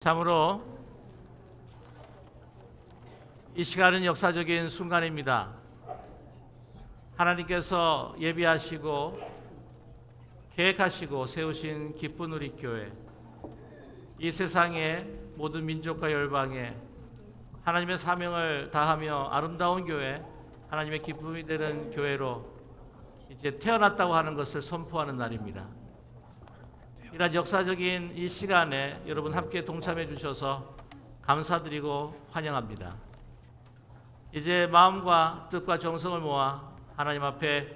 참으로 이 시간은 역사적인 순간입니다. 하나님께서 예비하시고 계획하시고 세우신 기쁜 우리 교회, 이 세상의 모든 민족과 열방에 하나님의 사명을 다하며 아름다운 교회, 하나님의 기쁨이 되는 교회로 이제 태어났다고 하는 것을 선포하는 날입니다. 이런 역사적인 이 시간에 여러분 함께 동참해 주셔서 감사드리고 환영합니다. 이제 마음과 뜻과 정성을 모아 하나님 앞에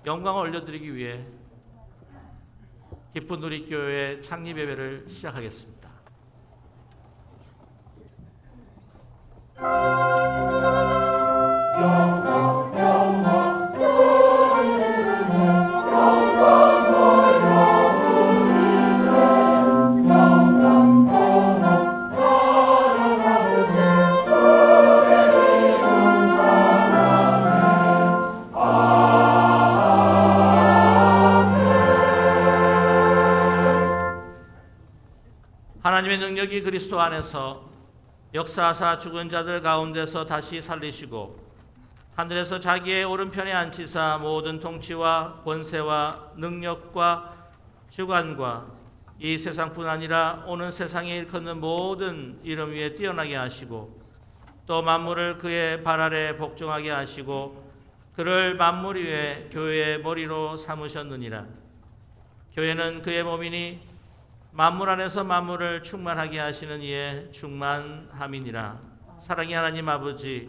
영광을 올려드리기 위해 기쁜 우리 교회 창립 예배를 시작하겠습니다. 하나님의 능력이 그리스도 안에서 역사하사 죽은 자들 가운데서 다시 살리시고 하늘에서 자기의 오른편에 앉히사 모든 통치와 권세와 능력과 주관과 이 세상뿐 아니라 오는 세상에 일컫는 모든 이름 위에 뛰어나게 하시고 또 만물을 그의 발 아래 복종하게 하시고 그를 만물 위에 교회의 머리로 삼으셨느니라. 교회는 그의 몸이니 만물 안에서 만물을 충만하게 하시는 이의 충만함이니라. 사랑의 하나님 아버지,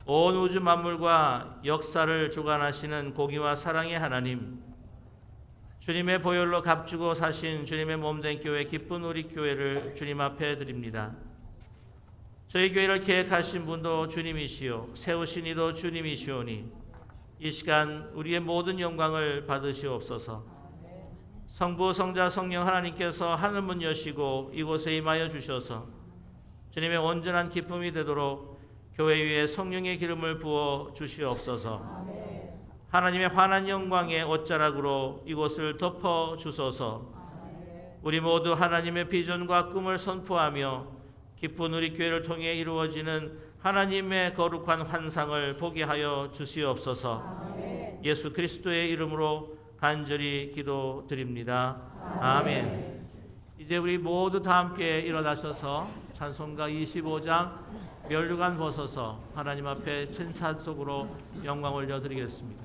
온 우주 만물과 역사를 주관하시는 공의와 사랑의 하나님, 주님의 보혈로 값주고 사신 주님의 몸된 교회 기쁜 우리 교회를 주님 앞에 드립니다. 저희 교회를 계획하신 분도 주님이시요 세우신 이도 주님이시오니 이 시간 우리의 모든 영광을 받으시옵소서. 성부, 성자, 성령 하나님께서 하늘문 여시고 이곳에 임하여 주셔서 주님의 온전한 기쁨이 되도록 교회 위에 성령의 기름을 부어 주시옵소서. 하나님의 환한 영광의 옷자락으로 이곳을 덮어 주소서. 우리 모두 하나님의 비전과 꿈을 선포하며 기쁜 우리 교회를 통해 이루어지는 하나님의 거룩한 환상을 보게 하여 주시옵소서. 예수 그리스도의 이름으로 간절히 기도드립니다. 아멘. 이제 우리 모두 다 함께 일어나셔서 찬송가 25장 멸류관 벗어서 하나님 앞에 찬찬 속으로 영광 올려드리겠습니다.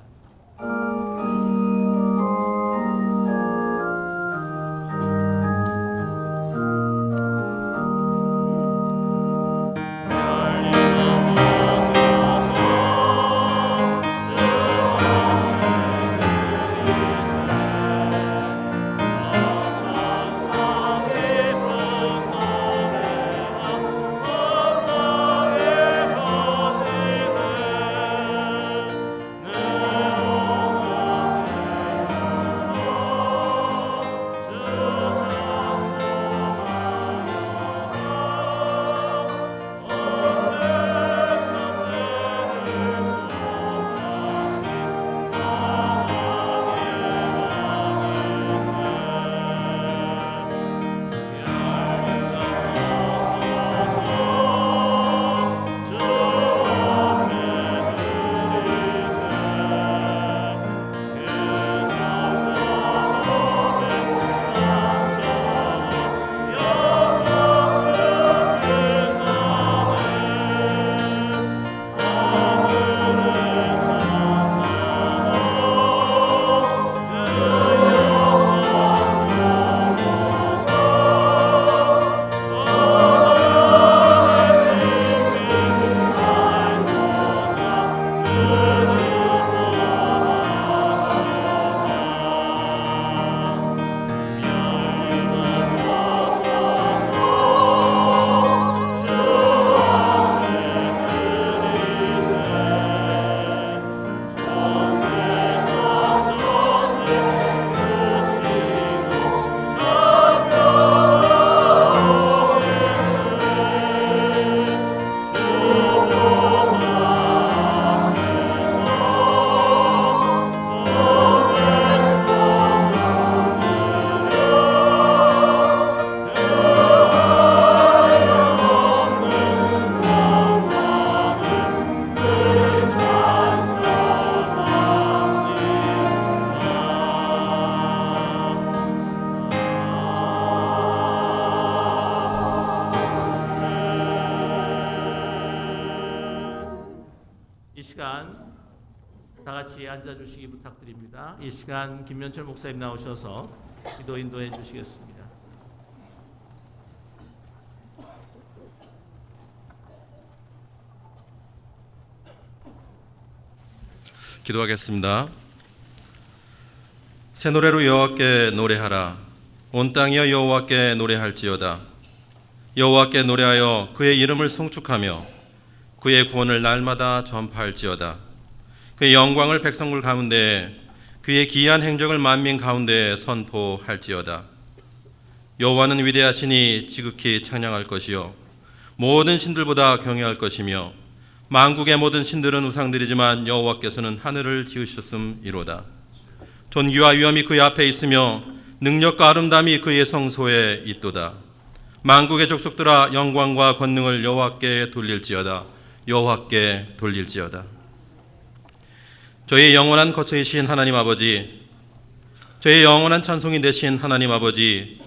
같이 앉아주시기 부탁드립니다. 이 시간 김면철 목사님 나오셔서 기도 인도해 주시겠습니다. 기도하겠습니다. 새 노래로 여호와께 노래하라. 온 땅이여 여호와께 노래할지어다. 여호와께 노래하여 그의 이름을 송축하며 그의 구원을 날마다 전파할지어다. 그의 영광을 백성들 가운데, 그의 기이한 행적을 만민 가운데 선포할지어다. 여호와는 위대하시니 지극히 찬양할 것이요 모든 신들보다 경외할 것이며 만국의 모든 신들은 우상들이지만 여호와께서는 하늘을 지으셨음이로다. 존귀와 위엄이 그의 앞에 있으며 능력과 아름다움이 그의 성소에 있도다. 만국의 족속들아 영광과 권능을 여호와께 돌릴지어다. 여호와께 돌릴지어다. 저희의 영원한 거처이신 하나님 아버지, 저희의 영원한 찬송이 되신 하나님 아버지,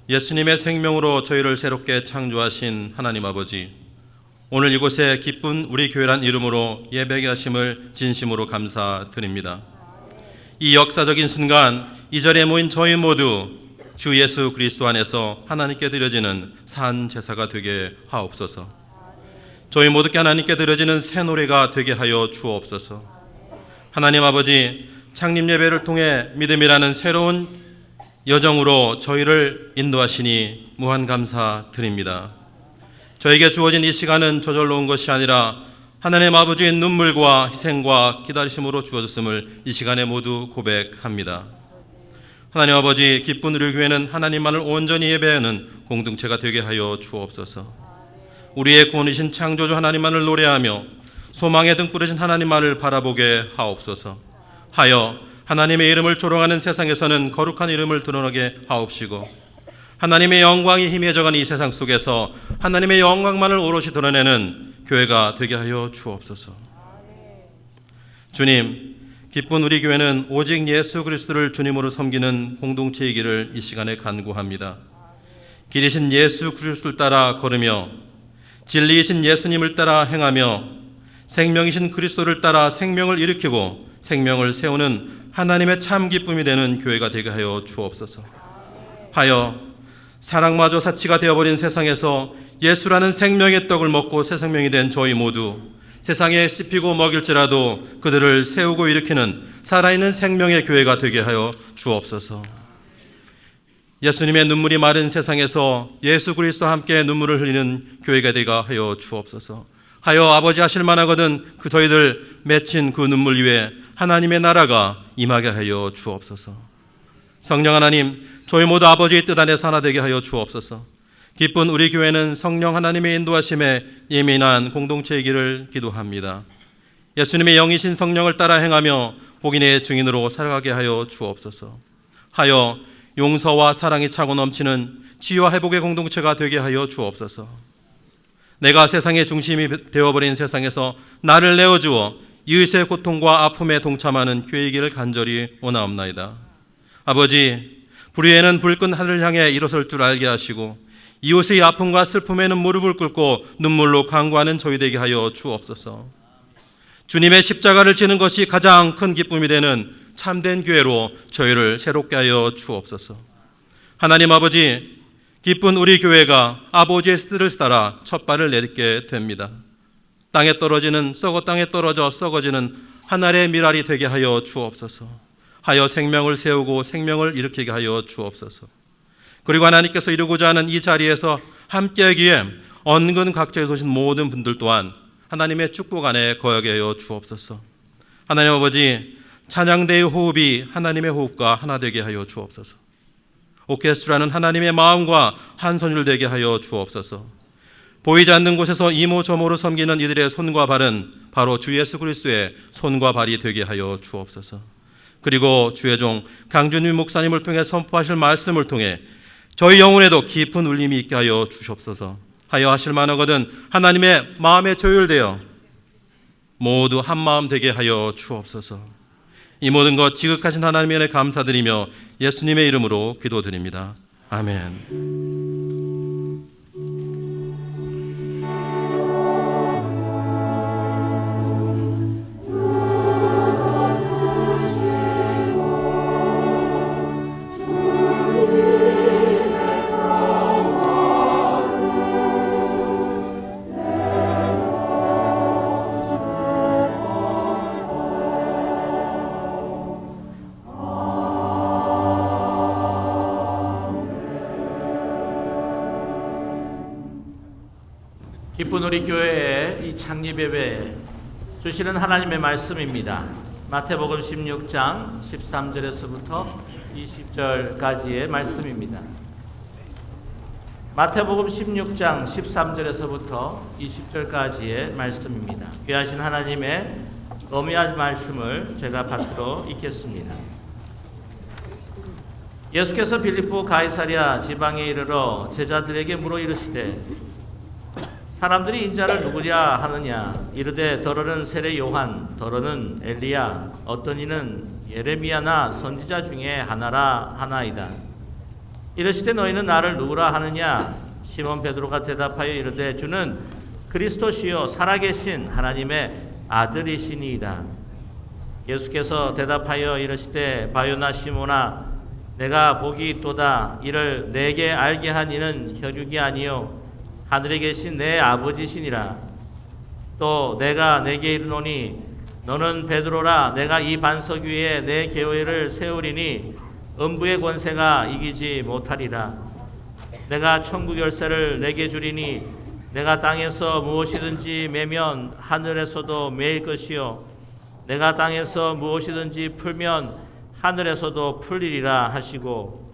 예수님의 생명으로 저희를 새롭게 창조하신 하나님 아버지, 오늘 이곳에 기쁜 우리 교회란 이름으로 예배하게 하심을 진심으로 감사드립니다. 이 역사적인 순간, 이 자리에 모인 저희 모두 주 예수 그리스도 안에서 하나님께 드려지는 산 제사가 되게 하옵소서. 저희 모두께 하나님께 드려지는 새 노래가 되게 하여 주옵소서. 하나님 아버지, 창립 예배를 통해 믿음이라는 새로운 여정으로 저희를 인도하시니 무한 감사드립니다. 저에게 주어진 이 시간은 저절로 온 것이 아니라 하나님 아버지의 눈물과 희생과 기다리심으로 주어졌음을 이 시간에 모두 고백합니다. 하나님 아버지, 기쁜 우리 교회는 하나님만을 온전히 예배하는 공동체가 되게 하여 주옵소서. 우리의 구원이신 창조주 하나님만을 노래하며 소망의 등 뿌려진 하나님만을 바라보게 하옵소서. 하여 하나님의 이름을 조롱하는 세상에서는 거룩한 이름을 드러나게 하옵시고, 하나님의 영광이 희미해져가는 이 세상 속에서 하나님의 영광만을 오롯이 드러내는 교회가 되게 하여 주옵소서. 주님, 기쁜 우리 교회는 오직 예수 그리스도를 주님으로 섬기는 공동체이기를 이 시간에 간구합니다. 길이신 예수 그리스도를 따라 걸으며 진리이신 예수님을 따라 행하며 생명이신 그리스도를 따라 생명을 일으키고 생명을 세우는 하나님의 참 기쁨이 되는 교회가 되게 하여 주옵소서. 하여 사랑마저 사치가 되어버린 세상에서 예수라는 생명의 떡을 먹고 새 생명이 된 저희 모두 세상에 씹히고 먹일지라도 그들을 세우고 일으키는 살아있는 생명의 교회가 되게 하여 주옵소서. 예수님의 눈물이 마른 세상에서 예수 그리스도와 함께 눈물을 흘리는 교회가 되게 하여 주옵소서. 하여 아버지 하실 만하거든 그 저희들 맺힌 그 눈물 위에 하나님의 나라가 임하게 하여 주옵소서. 성령 하나님, 저희 모두 아버지의 뜻 안에서 하나 되게 하여 주옵소서. 기쁜 우리 교회는 성령 하나님의 인도하심에 예민한 공동체이기를 기도합니다. 예수님의 영이신 성령을 따라 행하며 복인의 증인으로 살아가게 하여 주옵소서. 하여 용서와 사랑이 차고 넘치는 치유와 회복의 공동체가 되게 하여 주옵소서. 내가 세상의 중심이 되어버린 세상에서 나를 내어주어 이웃의 고통과 아픔에 동참하는 교회이기를 간절히 원하옵나이다. 아버지, 불의에는 불끈 하늘을 향해 일어설 줄 알게 하시고 이웃의 아픔과 슬픔에는 무릎을 꿇고 눈물로 간구하는 저희 되게 하여 주옵소서. 주님의 십자가를 지는 것이 가장 큰 기쁨이 되는 참된 교회로 저희를 새롭게 하여 주옵소서. 하나님 아버지, 기쁜 우리 교회가 아버지의 뜻을 따라 첫 발을 내딛게 됩니다. 땅에 떨어지는 썩어 땅에 떨어져 썩어지는 한 알의 밀알이 되게 하여 주옵소서. 하여 생명을 세우고 생명을 일으키게 하여 주옵소서. 그리고 하나님께서 이루고자 하는 이 자리에서 함께하기에 언근 각지에서 오신 모든 분들 또한 하나님의 축복 안에 거하게 하여 주옵소서. 하나님 아버지, 찬양대의 호흡이 하나님의 호흡과 하나 되게 하여 주옵소서. 오케스트라는 하나님의 마음과 한 손을 되게 하여 주옵소서. 보이지 않는 곳에서 이모저모로 섬기는 이들의 손과 발은 바로 주 예수 그리스도의 손과 발이 되게 하여 주옵소서. 그리고 주의 종 강준민 목사님을 통해 선포하실 말씀을 통해 저희 영혼에도 깊은 울림이 있게 하여 주시옵소서. 하여 하실 만하거든 하나님의 마음에 조율되어 모두 한 마음 되게 하여 주옵소서. 이 모든 것 지극하신 하나님의 은혜 감사드리며 예수님의 이름으로 기도드립니다. 아멘. 기쁜 우리 교회의 이 창립 예배 주시는 하나님의 말씀입니다. 마태복음 16장 13절에서부터 20절까지의 말씀입니다. 마태복음 16장 13절에서부터 20절까지의 말씀입니다. 귀하신 하나님의 어미한 말씀을 제가 받들어 읽겠습니다. 예수께서 빌립보 가이사랴 지방에 이르러 제자들에게 물어 이르시되 사람들이 인자를 누구냐 하느냐 이르되 더러는 세례 요한 더러는 엘리야 어떤 이는 예레미야나 선지자 중에 하나라 하나이다. 이르시되 너희는 나를 누구라 하느냐 시몬 베드로가 대답하여 이르되 주는 그리스도시요 살아계신 하나님의 아들이시니이다. 예수께서 대답하여 이르시되 바요나 시몬아 내가 복이 있도다. 이를 내게 알게 한 이는 혈육이 아니요 하늘에 계신 내 아버지시니라. 또 내가 내게 이르노니 너는 베드로라. 내가 이 반석 위에 내 교회를 세우리니 음부의 권세가 이기지 못하리라. 내가 천국 열쇠를 내게 주리니 내가 땅에서 무엇이든지 매면 하늘에서도 매일 것이요 내가 땅에서 무엇이든지 풀면 하늘에서도 풀리리라 하시고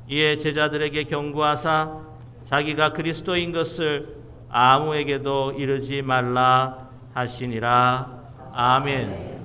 이에 제자들에게 경고하사 자기가 그리스도인 것을 아무에게도 이르지 말라 하시니라. 아멘.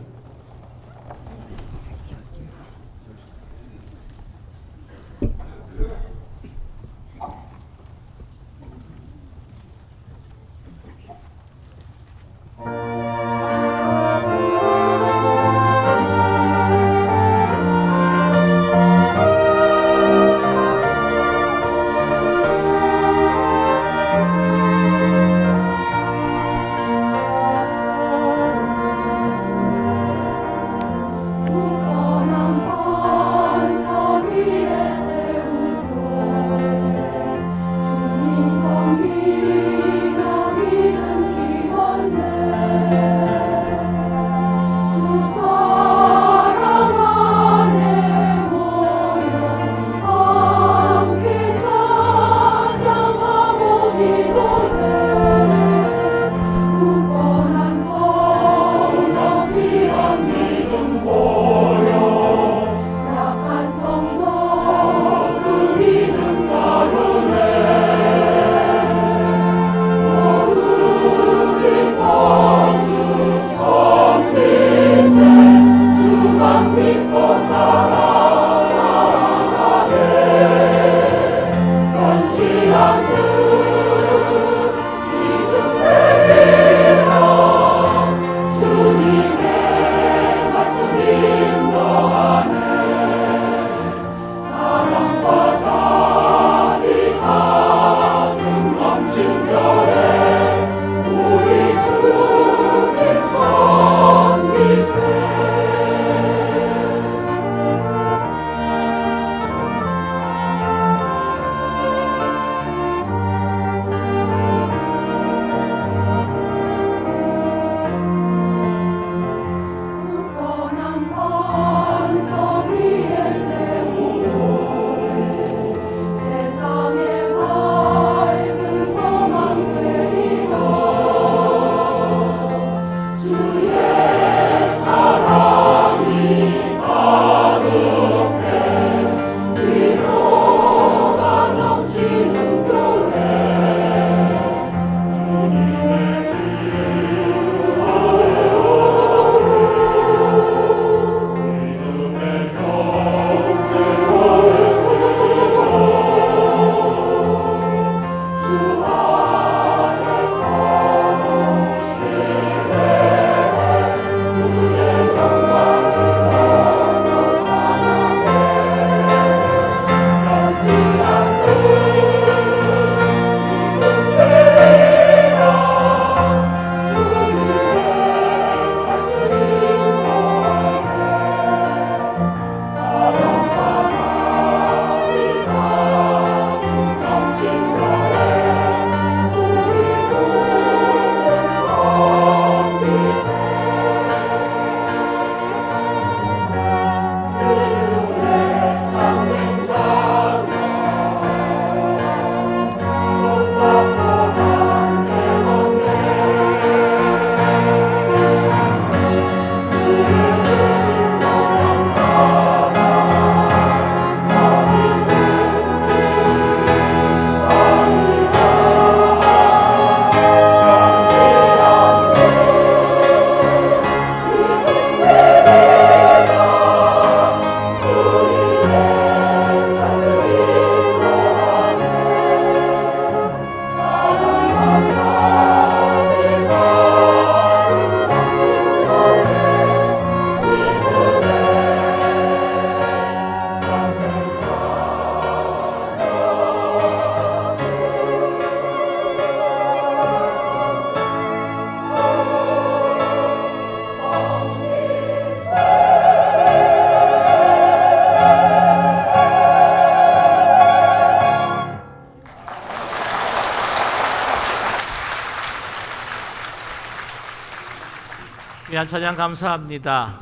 귀한 찬양 감사합니다.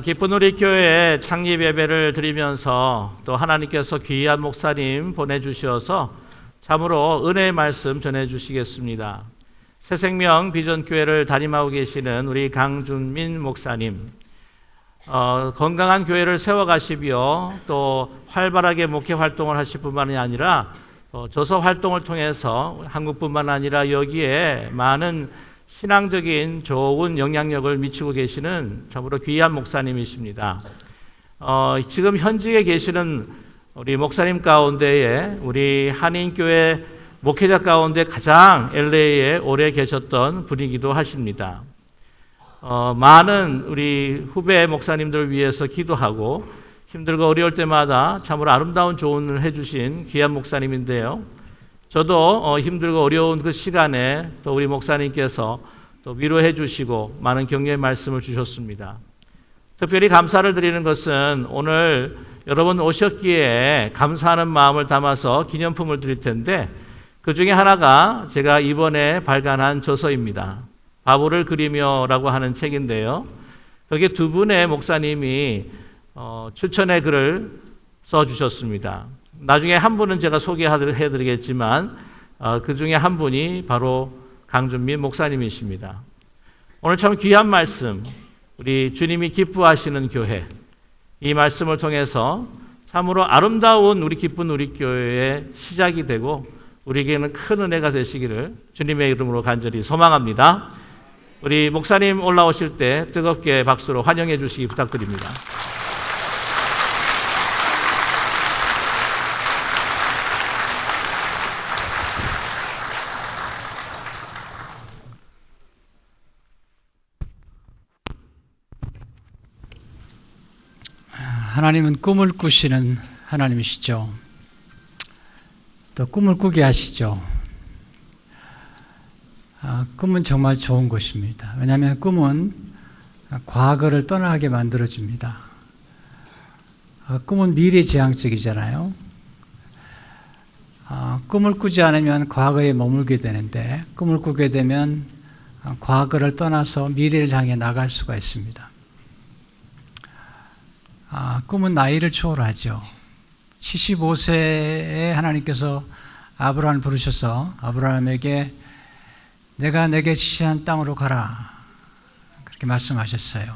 기쁜 우리 교회 창립 예배를 드리면서 또 하나님께서 귀한 목사님 보내주셔서 참으로 은혜의 말씀 전해주시겠습니다. 새생명 비전교회를 담임하고 계시는 우리 강준민 목사님, 건강한 교회를 세워가시며 또 활발하게 목회 활동을 하실 뿐만이 아니라 저서 활동을 통해서 한국뿐만 아니라 여기에 많은 신앙적인 좋은 영향력을 미치고 계시는 참으로 귀한 목사님이십니다. 지금 현직에 계시는 우리 목사님 가운데에 우리 한인교회 목회자 가운데 가장 LA에 오래 계셨던 분이기도 하십니다. 많은 우리 후배 목사님들을 위해서 기도하고 힘들고 어려울 때마다 참으로 아름다운 조언을 해주신 귀한 목사님인데요. 저도 힘들고 어려운 그 시간에 또 우리 목사님께서 또 위로해 주시고 많은 격려의 말씀을 주셨습니다. 특별히 감사를 드리는 것은 오늘 여러분 오셨기에 감사하는 마음을 담아서 기념품을 드릴 텐데 그 중에 하나가 제가 이번에 발간한 저서입니다. 바보를 그리며라고 하는 책인데요. 거기에 두 분의 목사님이 추천의 글을 써주셨습니다. 나중에 한 분은 제가 소개해드리겠지만 그 중에 한 분이 바로 강준민 목사님이십니다. 오늘 참 귀한 말씀, 우리 주님이 기뻐하시는 교회, 이 말씀을 통해서 참으로 아름다운 우리 기쁜 우리 교회의 시작이 되고 우리에게는 큰 은혜가 되시기를 주님의 이름으로 간절히 소망합니다. 우리 목사님 올라오실 때 뜨겁게 박수로 환영해 주시기 부탁드립니다. 하나님은 꿈을 꾸시는 하나님이시죠. 또 꿈을 꾸게 하시죠. 꿈은 정말 좋은 것입니다. 왜냐하면 꿈은 과거를 떠나게 만들어줍니다. 꿈은 미래지향적이잖아요. 꿈을 꾸지 않으면 과거에 머물게 되는데 꿈을 꾸게 되면 과거를 떠나서 미래를 향해 나갈 수가 있습니다. 꿈은 나이를 초월하죠. 75세에 하나님께서 아브라함을 부르셔서 아브라함에게 내가 내게 지시한 땅으로 가라 그렇게 말씀하셨어요.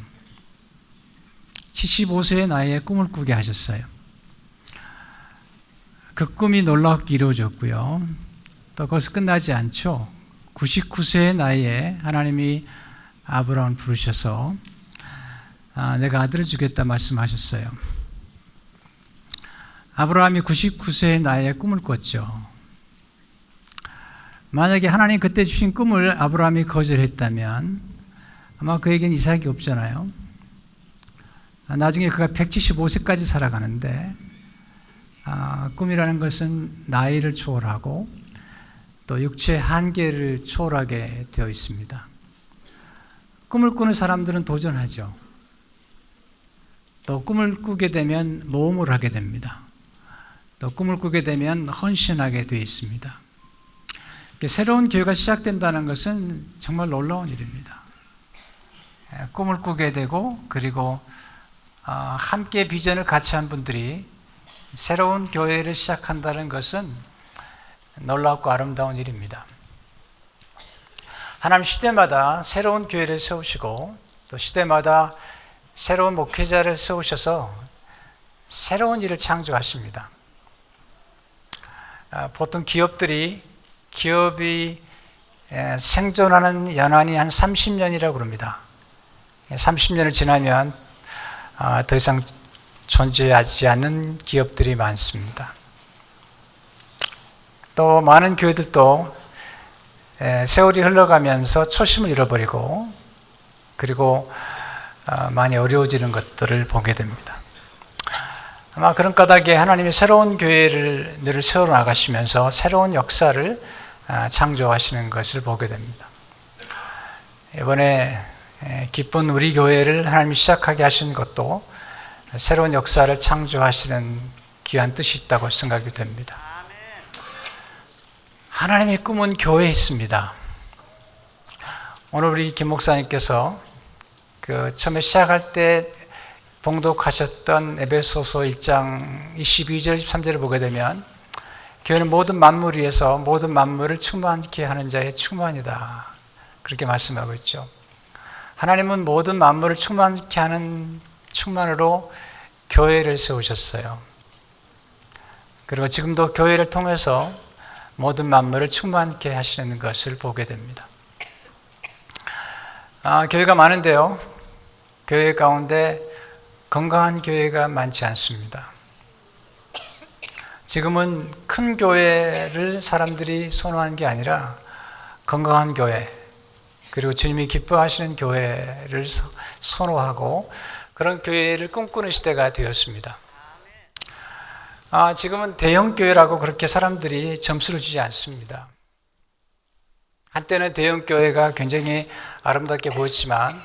75세의 나이에 꿈을 꾸게 하셨어요. 그 꿈이 놀랍게 이루어졌고요. 또 거기서 끝나지 않죠. 99세의 나이에 하나님이 아브라함을 부르셔서 내가 아들을 주겠다 말씀하셨어요. 아브라함이 99세의 나이에 꿈을 꿨죠. 만약에 하나님 그때 주신 꿈을 아브라함이 거절했다면 아마 그에겐 이삭이 없잖아요. 나중에 그가 175세까지 살아가는데 꿈이라는 것은 나이를 초월하고 또 육체의 한계를 초월하게 되어 있습니다. 꿈을 꾸는 사람들은 도전하죠. 또 꿈을 꾸게 되면 모험을 하게 됩니다. 또 꿈을 꾸게 되면 헌신하게 되어 있습니다. 새로운 교회가 시작된다는 것은 정말 놀라운 일입니다. 꿈을 꾸게 되고 그리고 함께 비전을 같이 한 분들이 새로운 교회를 시작한다는 것은 놀랍고 아름다운 일입니다. 하나님 시대마다 새로운 교회를 세우시고 또 시대마다 새로운 목회자를 세우셔서 새로운 일을 창조하십니다. 보통 기업이 생존하는 연한이 한 30년이라고 그럽니다. 30년을 지나면 더 이상 존재하지 않는 기업들이 많습니다. 또 많은 교회들도 세월이 흘러가면서 초심을 잃어버리고 그리고 많이 어려워지는 것들을 보게 됩니다. 아마 그런 까닭에 하나님이 새로운 교회를 늘 세워나가시면서 새로운 역사를 창조하시는 것을 보게 됩니다. 이번에 기쁜 우리 교회를 하나님이 시작하게 하신 것도 새로운 역사를 창조하시는 귀한 뜻이 있다고 생각이 됩니다. 하나님의 꿈은 교회에 있습니다. 오늘 우리 김 목사님께서 처음에 시작할 때 봉독하셨던 에베소서 1장 22절, 23절을 보게 되면 교회는 모든 만물 위에서 모든 만물을 충만케 하는 자의 충만이다. 그렇게 말씀하고 있죠. 하나님은 모든 만물을 충만케 하는 충만으로 교회를 세우셨어요. 그리고 지금도 교회를 통해서 모든 만물을 충만케 하시는 것을 보게 됩니다. 교회가 많은데요. 교회 가운데 건강한 교회가 많지 않습니다. 지금은 큰 교회를 사람들이 선호하는 게 아니라 건강한 교회, 그리고 주님이 기뻐하시는 교회를 선호하고 그런 교회를 꿈꾸는 시대가 되었습니다. 지금은 대형 교회라고 그렇게 사람들이 점수를 주지 않습니다. 한때는 대형 교회가 굉장히 아름답게 보였지만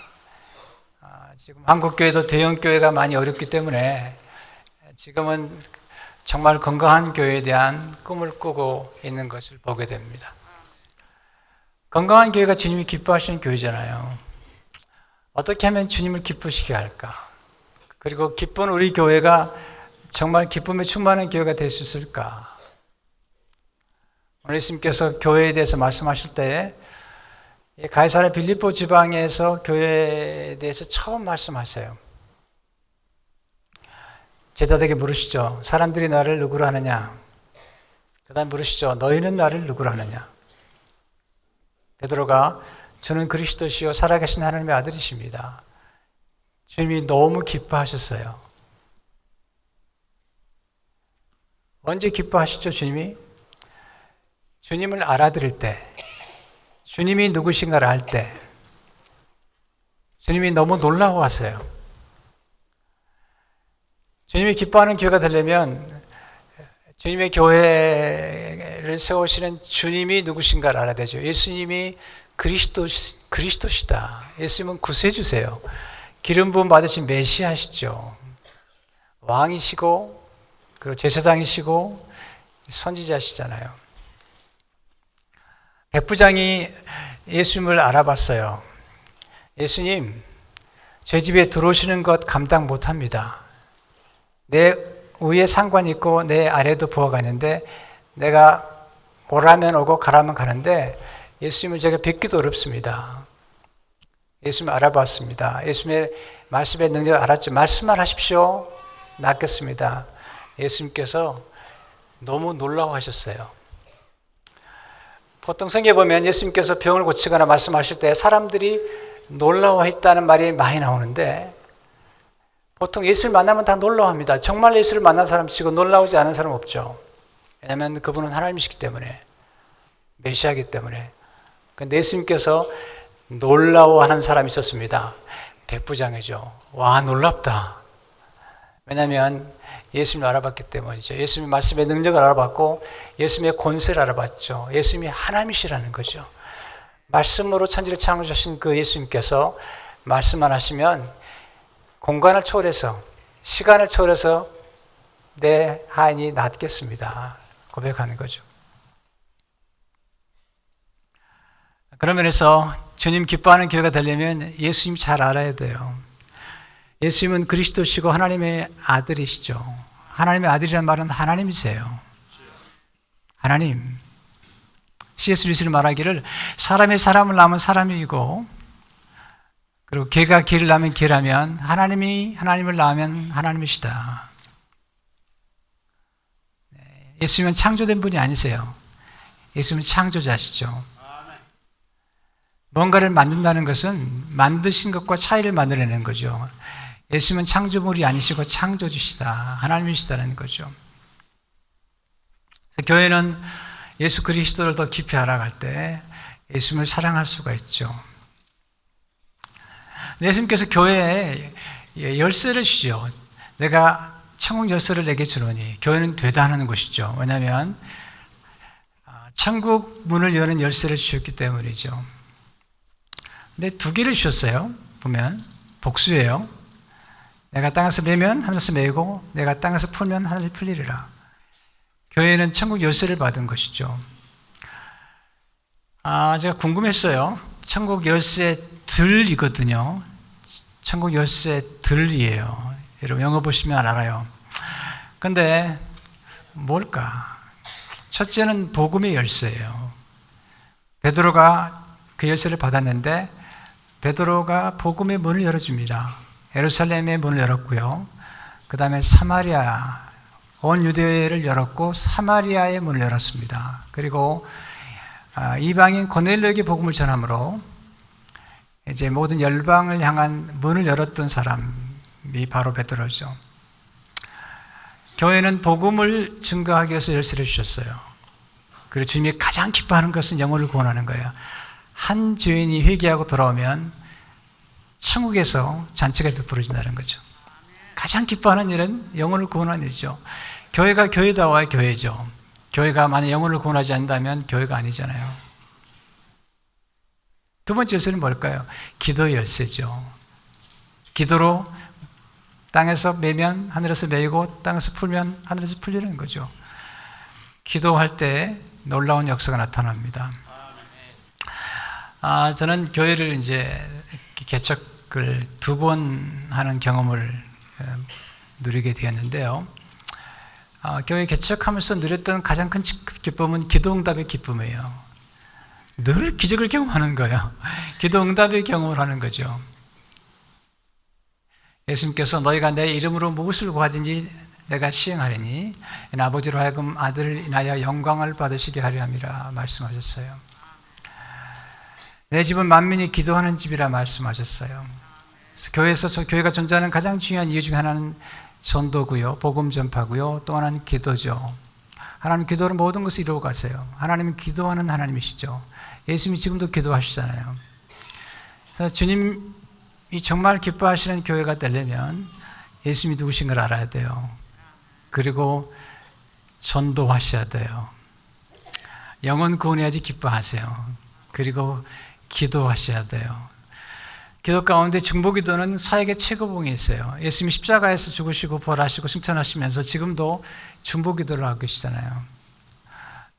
지금 한국 교회도 대형 교회가 많이 어렵기 때문에 지금은 정말 건강한 교회에 대한 꿈을 꾸고 있는 것을 보게 됩니다. 건강한 교회가 주님이 기뻐하시는 교회잖아요. 어떻게 하면 주님을 기쁘시게 할까? 그리고 기쁜 우리 교회가 정말 기쁨에 충만한 교회가 될 수 있을까? 오늘 예수님께서 교회에 대해서 말씀하실 때 가이사랴 빌립보 지방에서 교회에 대해서 처음 말씀하세요. 제자들에게 물으시죠. 사람들이 나를 누구로 하느냐? 그 다음 물으시죠. 너희는 나를 누구로 하느냐? 베드로가 주는 그리스도시요 살아계신 하나님의 아들이십니다. 주님이 너무 기뻐하셨어요. 언제 기뻐하시죠, 주님이? 주님을 알아들을 때, 주님이 누구신가를 알 때, 주님이 너무 놀라워하세요. 주님이 기뻐하는 교회가 되려면 주님의 교회를 세우시는 주님이 누구신가를 알아야 되죠. 예수님이 그리스도시다. 예수님은 구세주세요. 기름 부음 받으신 메시아시죠. 왕이시고 그리고 제사장이시고 선지자시잖아요. 백부장이 예수님을 알아봤어요. 예수님, 제 집에 들어오시는 것 감당 못합니다. 내 위에 상관이 있고 내 아래도 부하가 있는데 내가 오라면 오고 가라면 가는데 예수님을 제가 뵙기도 어렵습니다. 예수님 알아봤습니다. 예수님의 말씀의 능력을 알았죠. 말씀만 하십시오. 낫겠습니다. 예수님께서 너무 놀라워하셨어요. 보통 성경에 보면 예수님께서 병을 고치거나 말씀하실 때 사람들이 놀라워했다는 말이 많이 나오는데 보통 예수를 만나면 다 놀라워합니다. 정말 예수를 만난 사람 치고 놀라우지 않은 사람 없죠. 왜냐하면 그분은 하나님이시기 때문에, 메시아이기 때문에. 그런데 예수님께서 놀라워하는 사람이 있었습니다. 백부장이죠. 와, 놀랍다. 왜냐하면 예수님을 알아봤기 때문이죠. 예수님의 말씀의 능력을 알아봤고 예수님의 권세를 알아봤죠. 예수님이 하나님이시라는 거죠. 말씀으로 천지를 창조하신 그 예수님께서 말씀만 하시면 공간을 초월해서 시간을 초월해서 내 하인이 낫겠습니다. 고백하는 거죠. 그런 면에서 주님 기뻐하는 교회가 되려면 예수님 잘 알아야 돼요. 예수님은 그리스도시고 하나님의 아들이시죠. 하나님의 아들이라는 말은 하나님이세요. 하나님. C.S. 루이스는 말하기를 사람이 사람을 낳으면 사람이고 그리고 개가 개를 낳으면 개라면 하나님이 하나님을 낳으면 하나님이시다. 예수님은 창조된 분이 아니세요. 예수님은 창조자시죠. 뭔가를 만든다는 것은 만드신 것과 차이를 만들어내는 거죠. 예수님은 창조물이 아니시고 창조주시다. 하나님이시다는 거죠. 교회는 예수 그리스도를 더 깊이 알아갈 때 예수님을 사랑할 수가 있죠. 예수님께서 교회에 열쇠를 주죠. 내가 천국 열쇠를 내게 주노니. 교회는 되다는 것이죠. 왜냐하면 천국 문을 여는 열쇠를 주셨기 때문이죠. 근데 두 개를 주셨어요. 보면 복수예요. 내가 땅에서 매면 하늘에서 매고 내가 땅에서 풀면 하늘이 풀리리라. 교회는 천국 열쇠를 받은 것이죠. 제가 궁금했어요. 천국 열쇠들이거든요. 천국 열쇠 들이에요. 여러분 영어 보시면 알아요. 근데 뭘까? 첫째는 복음의 열쇠예요. 베드로가 그 열쇠를 받았는데 베드로가 복음의 문을 열어줍니다. 예루살렘의 문을 열었고요. 그 다음에 사마리아, 온 유대를 열었고 사마리아의 문을 열었습니다. 그리고 이방인 고넬료에게 복음을 전함으로 이제 모든 열방을 향한 문을 열었던 사람이 바로 베드로죠. 교회는 복음을 증거하기 위해서 열쇠를 주셨어요. 그리고 주님이 가장 기뻐하는 것은 영혼을 구원하는 거예요. 한 죄인이 회개하고 돌아오면 천국에서 잔치가 베풀어진다는 거죠. 가장 기뻐하는 일은 영혼을 구원하는 일이죠. 교회가 교회다워야 교회죠. 교회가 만약 영혼을 구원하지 않는다면 교회가 아니잖아요. 두 번째 열쇠는 뭘까요? 기도 열쇠죠. 기도로 땅에서 매면 하늘에서 매이고 땅에서 풀면 하늘에서 풀리는 거죠. 기도할 때 놀라운 역사가 나타납니다. 저는 교회를 이제 개척을 2번 하는 경험을 누리게 되었는데요. 교회 개척하면서 누렸던 가장 큰 기쁨은 기도응답의 기쁨이에요. 늘 기적을 경험하는 거예요. 기도응답의 경험을 하는 거죠. 예수님께서 너희가 내 이름으로 무엇을 구하든지 내가 시행하리니 아버지로 하여금 아들을 인하여 영광을 받으시게 하려 함이라 말씀하셨어요. 내 집은 만민이 기도하는 집이라 말씀하셨어요. 그래서 교회가 존재하는 가장 중요한 이유 중 하나는 전도고요, 복음 전파고요, 또 하나는 기도죠. 하나님 기도로 모든 것을 이루어 가세요. 하나님은 기도하는 하나님이시죠. 예수님이 지금도 기도하시잖아요. 그래서 주님이 정말 기뻐하시는 교회가 되려면 예수님이 누구신 걸 알아야 돼요. 그리고 전도하셔야 돼요. 영혼 구원해야지 기뻐하세요. 그리고 기도하셔야 돼요. 기도 가운데 중보기도는 사역의 최고봉이 있어요. 예수님이 십자가에서 죽으시고 부활하시고 승천하시면서 지금도 중보기도를 하고 계시잖아요.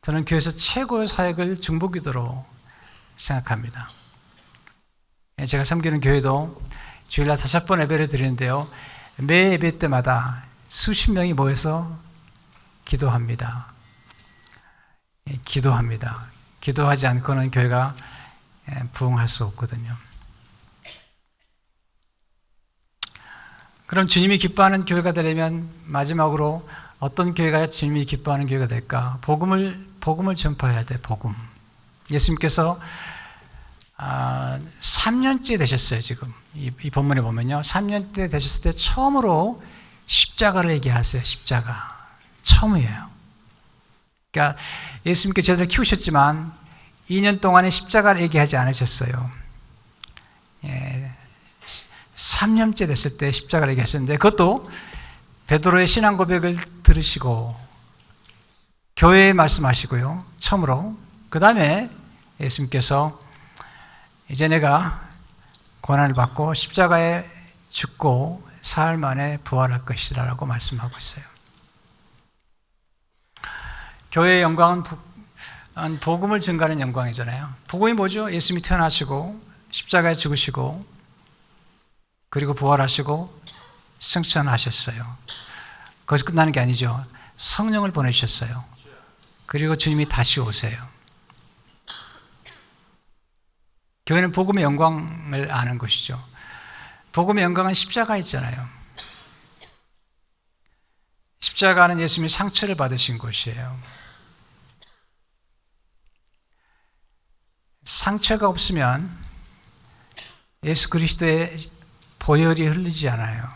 저는 교회에서 최고의 사역을 중보기도로 생각합니다. 제가 섬기는 교회도 주일날 5번 예배를 드리는데요. 매 예배 때마다 수십 명이 모여서 기도합니다. 기도합니다. 기도하지 않고는 교회가 부흥할 수 없거든요. 그럼 주님이 기뻐하는 교회가 되려면 마지막으로 어떤 교회가 주님이 기뻐하는 교회가 될까? 복음을 전파해야 돼. 복음. 예수님께서 3년째 되셨어요. 지금 이 본문에 보면요, 3년째 되셨을 때 처음으로 십자가를 얘기하세요. 십자가 처음이에요. 그러니까 예수님께 제대로 키우셨지만 2년 동안에 십자가를 얘기하지 않으셨어요. 3년째 됐을 때 십자가를 얘기하셨는데 그것도 베드로의 신앙 고백을 들으시고 교회에 말씀하시고요. 처음으로. 그 다음에 예수님께서 이제 내가 고난을 받고 십자가에 죽고 사흘 만에 부활할 것이라 라고 말씀하고 있어요. 교회의 영광은 복음을 증가하는 영광이잖아요. 복음이 뭐죠? 예수님이 태어나시고 십자가에 죽으시고 그리고 부활하시고 승천하셨어요. 거기서 끝나는 게 아니죠. 성령을 보내주셨어요. 그리고 주님이 다시 오세요. 교회는 복음의 영광을 아는 것이죠. 복음의 영광은 십자가 있잖아요. 십자가는 예수님이 상처를 받으신 곳이에요. 상처가 없으면 예수 그리스도의 보혈이 흘리지 않아요.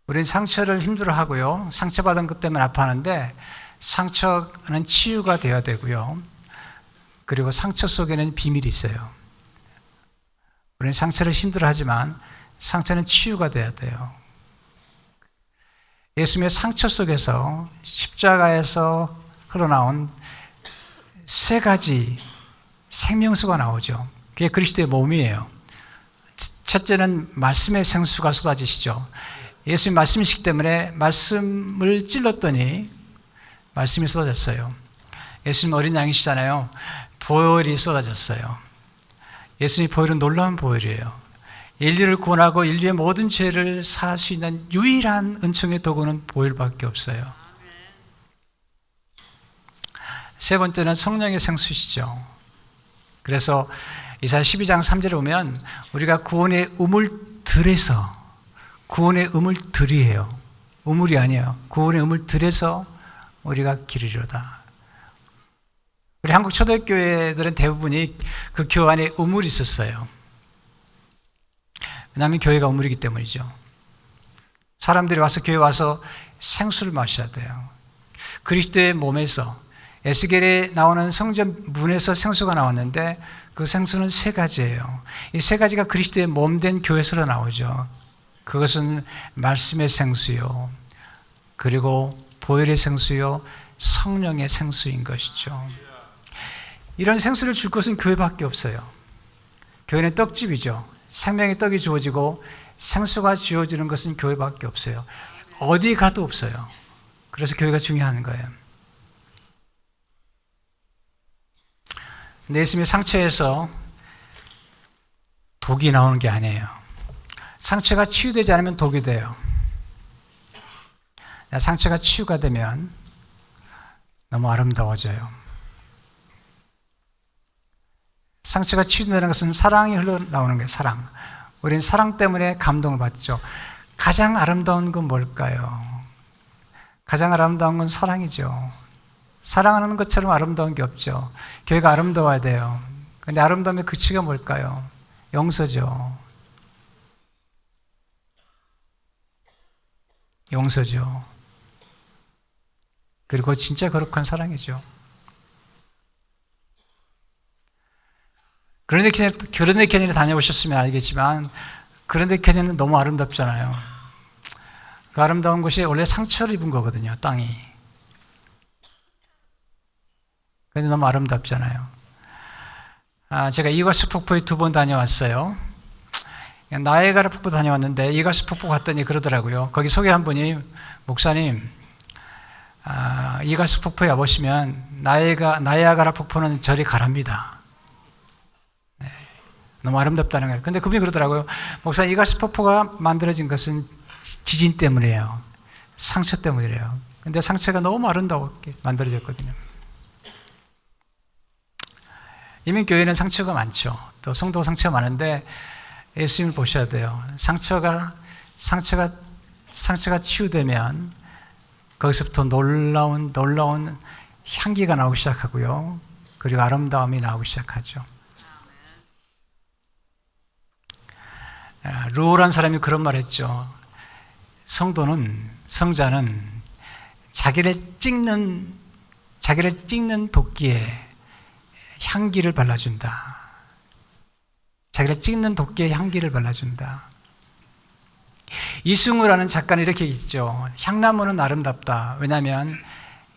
우리는 상처를 힘들어하고요. 상처받은 것 때문에 아파하는데 상처는 치유가 되어야 되고요. 그리고 상처 속에는 비밀이 있어요. 우리는 상처를 힘들어하지만 상처는 치유가 돼야 돼요. 예수님의 상처 속에서 십자가에서 흘러나온 3가지 생명수가 나오죠. 그게 그리스도의 몸이에요. 첫째는 말씀의 생수가 쏟아지시죠. 예수님 말씀이시기 때문에 말씀을 찔렀더니 말씀이 쏟아졌어요. 예수님 어린 양이시잖아요. 보혈이 쏟아졌어요. 예수님 보혈은 놀라운 보혈이에요. 인류를 구원하고 인류의 모든 죄를 사할 수 있는 유일한 은총의 도구는 보혈밖에 없어요. 세 번째는 성령의 생수시죠. 그래서 이사야 12장 3절에 보면 우리가 구원의 우물들에서, 구원의 우물들이에요. 우물이 아니에요. 구원의 우물들에서 우리가 기르리로다. 우리 한국 초대교회들은 대부분이 그 교회 안에 우물이 있었어요. 왜냐하면 교회가 우물이기 때문이죠. 사람들이 와서 교회 와서 생수를 마셔야 돼요. 그리스도의 몸에서, 에스겔에 나오는 성전 문에서 생수가 나왔는데 그 생수는 세 가지예요. 이 세 가지가 그리스도의 몸된 교회에서 나오죠. 그것은 말씀의 생수요, 그리고 보혈의 생수요, 성령의 생수인 것이죠. 이런 생수를 줄 것은 교회밖에 없어요. 교회는 떡집이죠. 생명의 떡이 주어지고 생수가 주어지는 것은 교회밖에 없어요. 어디 가도 없어요. 그래서 교회가 중요한 거예요. 내 있으면 상처에서 독이 나오는 게 아니에요. 상처가 치유되지 않으면 독이 돼요. 상처가 치유가 되면 너무 아름다워져요. 상처가 치유된다는 것은 사랑이 흘러나오는 거예요. 사랑. 우리는 사랑 때문에 감동을 받죠. 가장 아름다운 건 뭘까요? 가장 아름다운 건 사랑이죠. 사랑하는 것처럼 아름다운 게 없죠. 교회가 아름다워야 돼요. 근데 아름다움의 그치가 뭘까요? 용서죠. 용서죠. 그리고 진짜 거룩한 사랑이죠. 그런데 캐년에 다녀오셨으면 알겠지만 그런데 캐년은 너무 아름답잖아요. 그 아름다운 곳이 원래 상처를 입은 거거든요. 땅이. 그런데 너무 아름답잖아요. 제가 이과수 폭포에 2번 다녀왔어요. 나이아가라 폭포 다녀왔는데 이과수 폭포 갔더니 그러더라고요. 거기 소개한 분이, 목사님, 이과수 폭포에 와보시면 나이아가라 폭포는 저리 가랍니다. 네, 너무 아름답다는 거예요. 근데 그분이 그러더라고요. 목사님, 이과수 폭포가 만들어진 것은 지진 때문이에요. 상처 때문이래요. 근데 상처가 너무 아름답게 만들어졌거든요. 이민 교회는 상처가 많죠. 또 성도 상처가 많은데 예수님을 보셔야 돼요. 상처가 치유되면 거기서부터 놀라운 향기가 나오기 시작하고요. 그리고 아름다움이 나오기 시작하죠. 루어란 사람이 그런 말 했죠. 성자는 자기를 찍는 도끼에 향기를 발라준다. 자기를 찍는 도끼에 향기를 발라준다. 이승우라는 작가는 이렇게 있죠. 향나무는 아름답다. 왜냐하면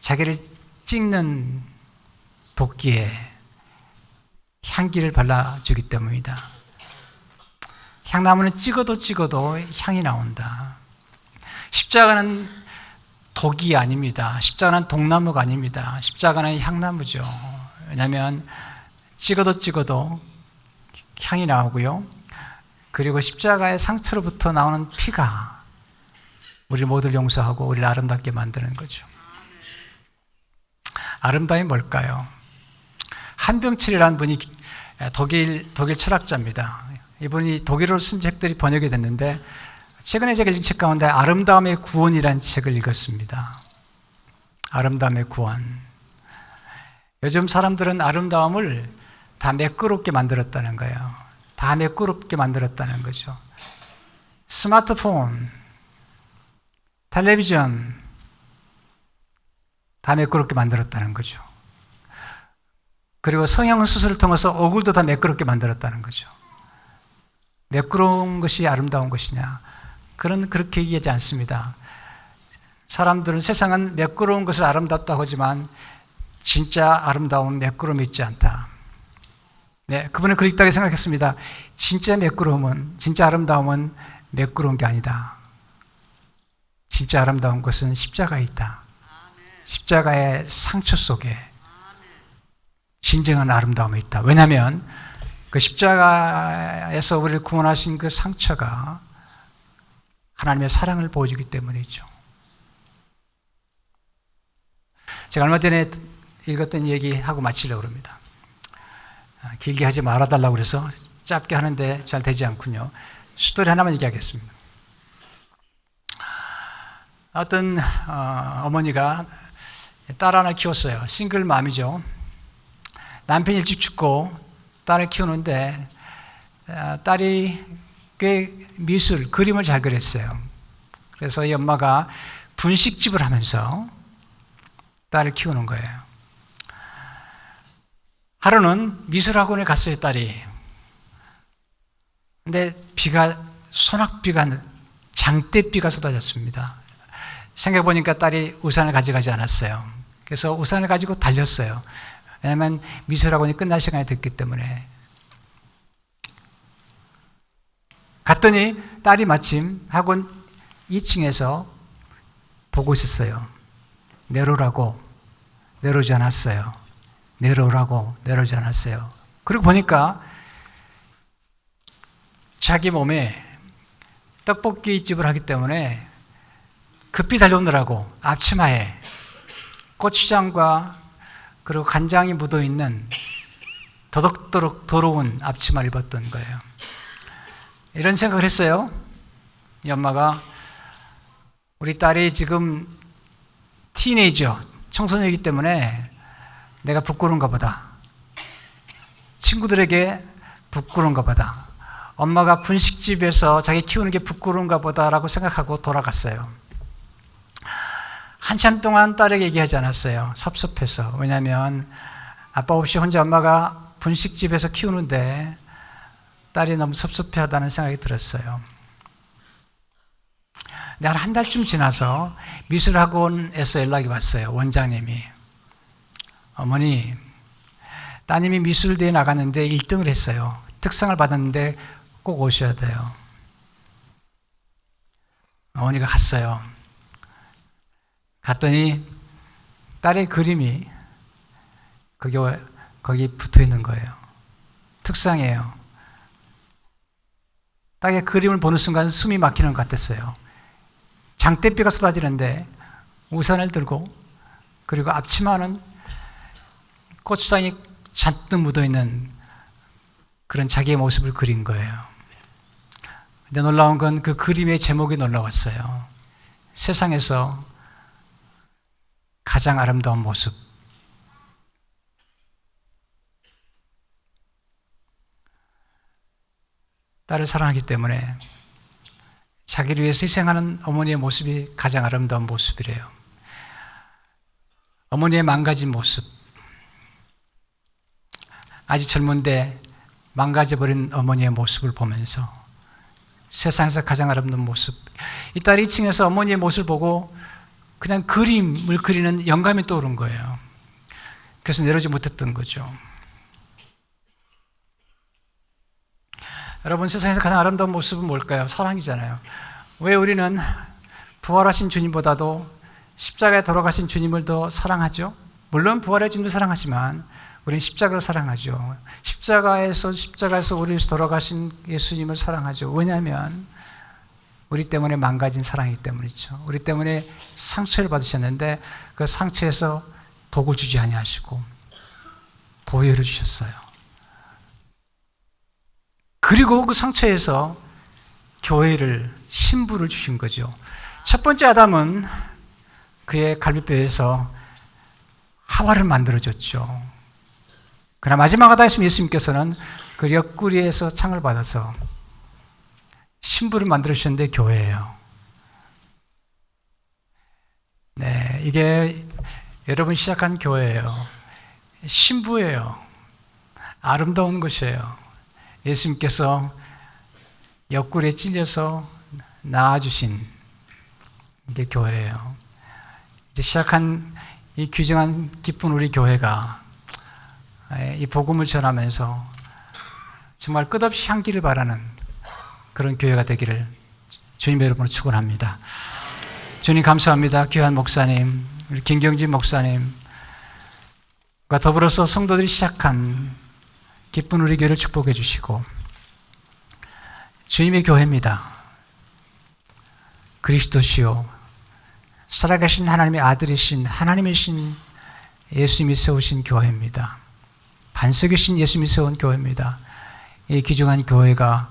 자기를 찍는 도끼에 향기를 발라주기 때문이다. 향나무는 찍어도 향이 나온다. 십자가는 독이 아닙니다. 십자가는 독나무가 아닙니다. 십자가는 향나무죠. 왜냐하면 찍어도 향이 나오고요. 그리고 십자가의 상처로부터 나오는 피가 우리 모두를 용서하고 우리를 아름답게 만드는 거죠. 아름다움이 뭘까요? 한병철이라는 분이 독일 철학자입니다. 이분이 독일어로 쓴 책들이 번역이 됐는데 최근에 제가 읽은 책 가운데 아름다움의 구원이라는 책을 읽었습니다. 아름다움의 구원. 요즘 사람들은 아름다움을 다 매끄럽게 만들었다는 거예요. 다 매끄럽게 만들었다는 거죠. 스마트폰, 텔레비전 다 매끄럽게 만들었다는 거죠. 그리고 성형수술을 통해서 얼굴도 다 매끄럽게 만들었다는 거죠. 매끄러운 것이 아름다운 것이냐? 그렇게 얘기하지 않습니다. 사람들은 세상은 매끄러운 것을 아름답다고 하지만 진짜 아름다움은 매끄러움이 있지 않다. 네, 그분은 그렇다고 생각했습니다. 진짜 아름다움은 매끄러운 게 아니다. 진짜 아름다운 것은 십자가에 있다. 십자가의 상처 속에 진정한 아름다움이 있다. 왜냐하면 그 십자가에서 우리를 구원하신 그 상처가 하나님의 사랑을 보여주기 때문이죠. 제가 얼마 전에 읽었던 얘기하고 마치려고 합니다. 길게 하지 말아달라고 그래서 짧게 하는데 잘 되지 않군요. 스토리 하나만 얘기하겠습니다. 어떤 어머니가 딸 하나 키웠어요. 싱글맘이죠. 남편이 일찍 죽고 딸을 키우는데 딸이 꽤 미술, 그림을 잘 그렸어요. 그래서 이 엄마가 분식집을 하면서 딸을 키우는 거예요. 하루는 미술학원에 갔어요, 딸이. 근데 소낙비가, 장대비가 쏟아졌습니다. 생각해보니까 딸이 우산을 가져가지 않았어요. 그래서 우산을 가지고 달렸어요. 왜냐하면 미술학원이 끝날 시간이 됐기 때문에. 갔더니 딸이 마침 학원 2층에서 보고 있었어요. 내려오라고. 내려오지 않았어요. 내려오라고. 내려오지 않았어요. 그리고 보니까 자기 몸에 떡볶이 집을 하기 때문에 급히 달려오느라고 앞치마에 고추장과 그리고 간장이 묻어있는 더덕더덕 더러운 앞치마를 입었던 거예요. 이런 생각을 했어요. 이 엄마가 우리 딸이 지금 티네이저, 청소년이기 때문에 내가 부끄러운가 보다. 친구들에게 부끄러운가 보다. 엄마가 분식집에서 자기 키우는 게 부끄러운가 보다라고 생각하고 돌아갔어요. 한참 동안 딸에게 얘기하지 않았어요. 섭섭해서. 왜냐하면 아빠 없이 혼자 엄마가 분식집에서 키우는데 딸이 너무 섭섭해하다는 생각이 들었어요. 근데 한 달쯤 지나서 미술학원에서 연락이 왔어요. 원장님이. 어머니, 따님이 미술대회 나갔는데 1등을 했어요. 특상을 받았는데 꼭 오셔야 돼요. 어머니가 갔어요. 갔더니 딸의 그림이 거기 붙어 있는 거예요. 특상이에요. 딸의 그림을 보는 순간 숨이 막히는 것 같았어요. 장대비가 쏟아지는데 우산을 들고 그리고 앞치마는 고추장이 잔뜩 묻어있는 그런 자기의 모습을 그린 거예요. 근데 놀라운 건 그 그림의 제목이 놀라웠어요. 세상에서 가장 아름다운 모습. 딸을 사랑하기 때문에 자기를 위해서 희생하는 어머니의 모습이 가장 아름다운 모습이래요. 어머니의 망가진 모습. 아직 젊은데 망가져버린 어머니의 모습을 보면서 세상에서 가장 아름다운 모습. 이 딸이 2층에서 어머니의 모습을 보고 그냥 그림을 그리는 영감이 떠오른 거예요. 그래서 내려오지 못했던 거죠. 여러분, 세상에서 가장 아름다운 모습은 뭘까요? 사랑이잖아요. 왜 우리는 부활하신 주님보다도 십자가에 돌아가신 주님을 더 사랑하죠? 물론 부활의 주님을 사랑하지만 우리는 십자가를 사랑하죠. 십자가에서 우리를 위해서 돌아가신 예수님을 사랑하죠. 왜냐하면 우리 때문에 망가진 사랑이기 때문이죠. 우리 때문에 상처를 받으셨는데 그 상처에서 독을 주지 아니하시고 보혈을 주셨어요. 그리고 그 상처에서 교회를, 신부를 주신 거죠. 첫 번째 아담은 그의 갈비뼈에서 하와를 만들어줬죠. 그러나 마지막 아담이신 예수님께서는 그 옆구리에서 창을 받아서 신부를 만들어주셨는데 교회예요. 네, 이게 여러분 시작한 교회예요. 신부예요. 아름다운 것이에요. 예수님께서 옆구리에 찔려서 낳아주신 게 교회예요. 이제 시작한 이 귀정한 기쁜 우리 교회가 이 복음을 전하면서 정말 끝없이 향기를 바라는 그런 교회가 되기를 주님의 이름으로 축원합니다. 주님 감사합니다. 귀한 목사님, 우리 김경진 목사님과 더불어서 성도들이 시작한 기쁜 우리 교회를 축복해 주시고 주님의 교회입니다. 그리스도시요 살아계신 하나님의 아들이신 하나님이신 예수님이 세우신 교회입니다. 반석이신 예수님이 세운 교회입니다. 이 귀중한 교회가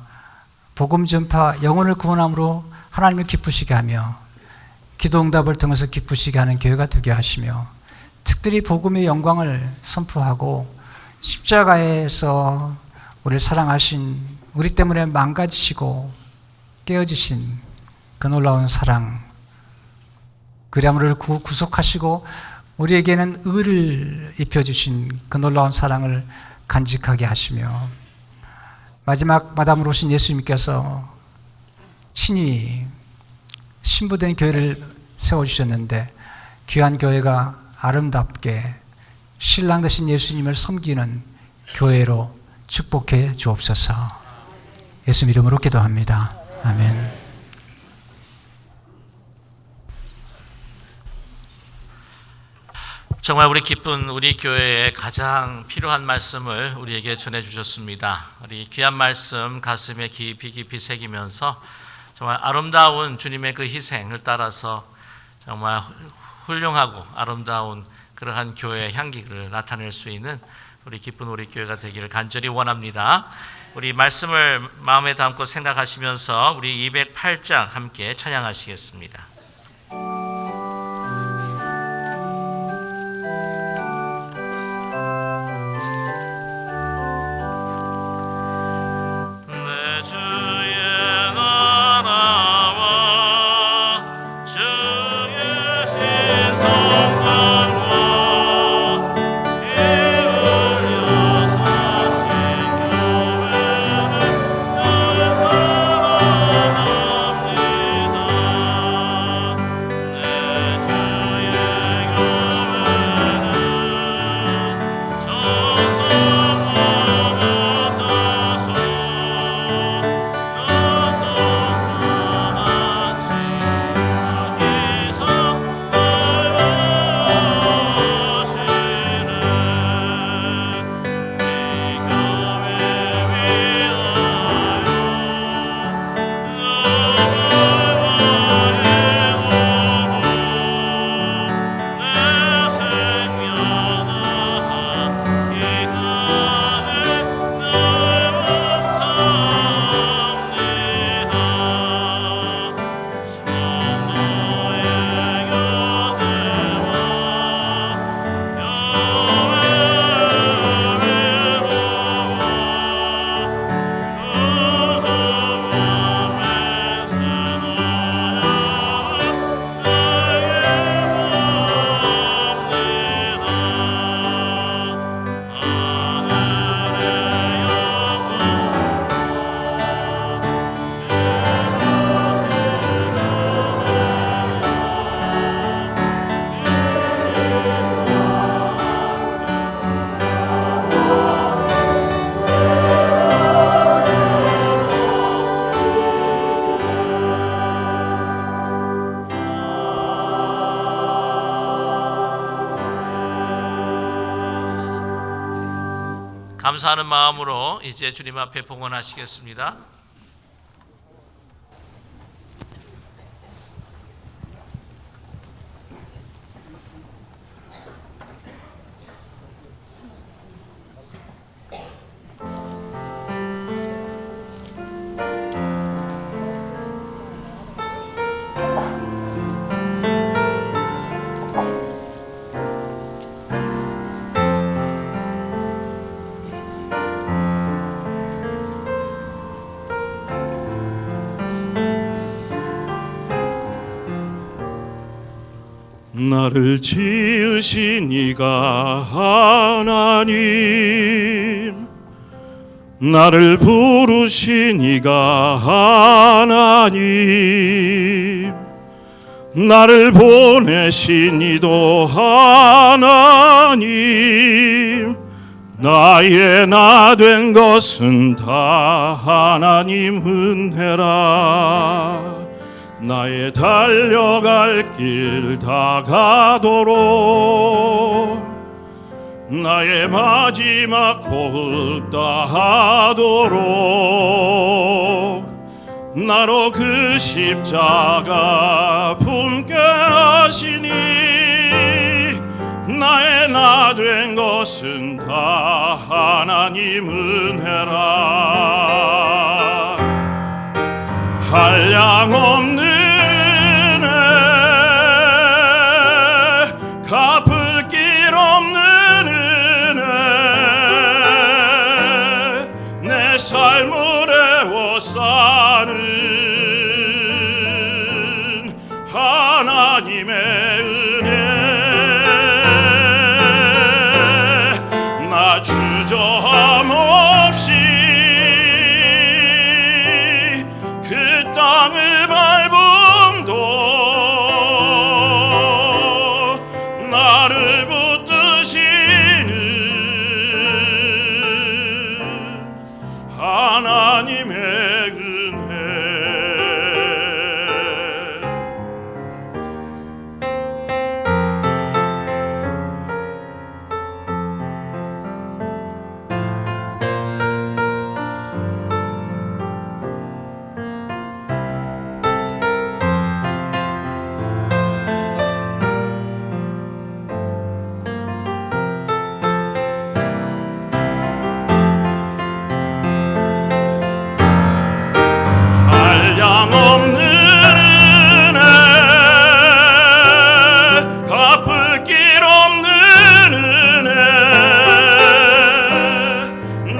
복음 전파, 영혼을 구원함으로 하나님을 기쁘시게 하며 기도응답을 통해서 기쁘시게 하는 교회가 되게 하시며 특별히 복음의 영광을 선포하고 십자가에서 우리를 사랑하신, 우리 때문에 망가지시고 깨어지신 그 놀라운 사랑, 그리함을 구속하시고 우리에게는 의를 입혀주신 그 놀라운 사랑을 간직하게 하시며 마지막 마담으로 오신 예수님께서 친히 신부된 교회를 세워주셨는데 귀한 교회가 아름답게 신랑 되신 예수님을 섬기는 교회로 축복해 주옵소서. 예수 이름으로 기도합니다. 아멘. 정말 우리 기쁜 우리 교회에 가장 필요한 말씀을 우리에게 전해주셨습니다. 우리 귀한 말씀 가슴에 깊이 새기면서 정말 아름다운 주님의 그 희생을 따라서 정말 훌륭하고 아름다운 그러한 교회의 향기를 나타낼 수 있는 우리 기쁜 우리 교회가 되기를 간절히 원합니다. 우리 말씀을 마음에 담고 생각하시면서 우리 208장 함께 찬양하시겠습니다. 감사하는 마음으로 이제 주님 앞에 봉헌하시겠습니다. 나를 지으신 이가 하나님, 나를 부르신 이가 하나님, 나를 보내신 이도 하나님, 나의 나 된 것은 다 하나님 은혜라. 나의 달려갈 길 다 가도록 나의 마지막 호흡 다하도록 나로 그 십자가 품게 하시니 나의 나 된 것은 다 하나님 은혜라. 한량없는 은혜, 갚을 길 없는 은혜, 내 삶을 애워싸는 하나님의 은혜. 나 주저함 없이 그 땅을 밟음도 나를 붙드시는 하나님의 은혜. 한량없는 은혜, 갚을 길 없는 은혜,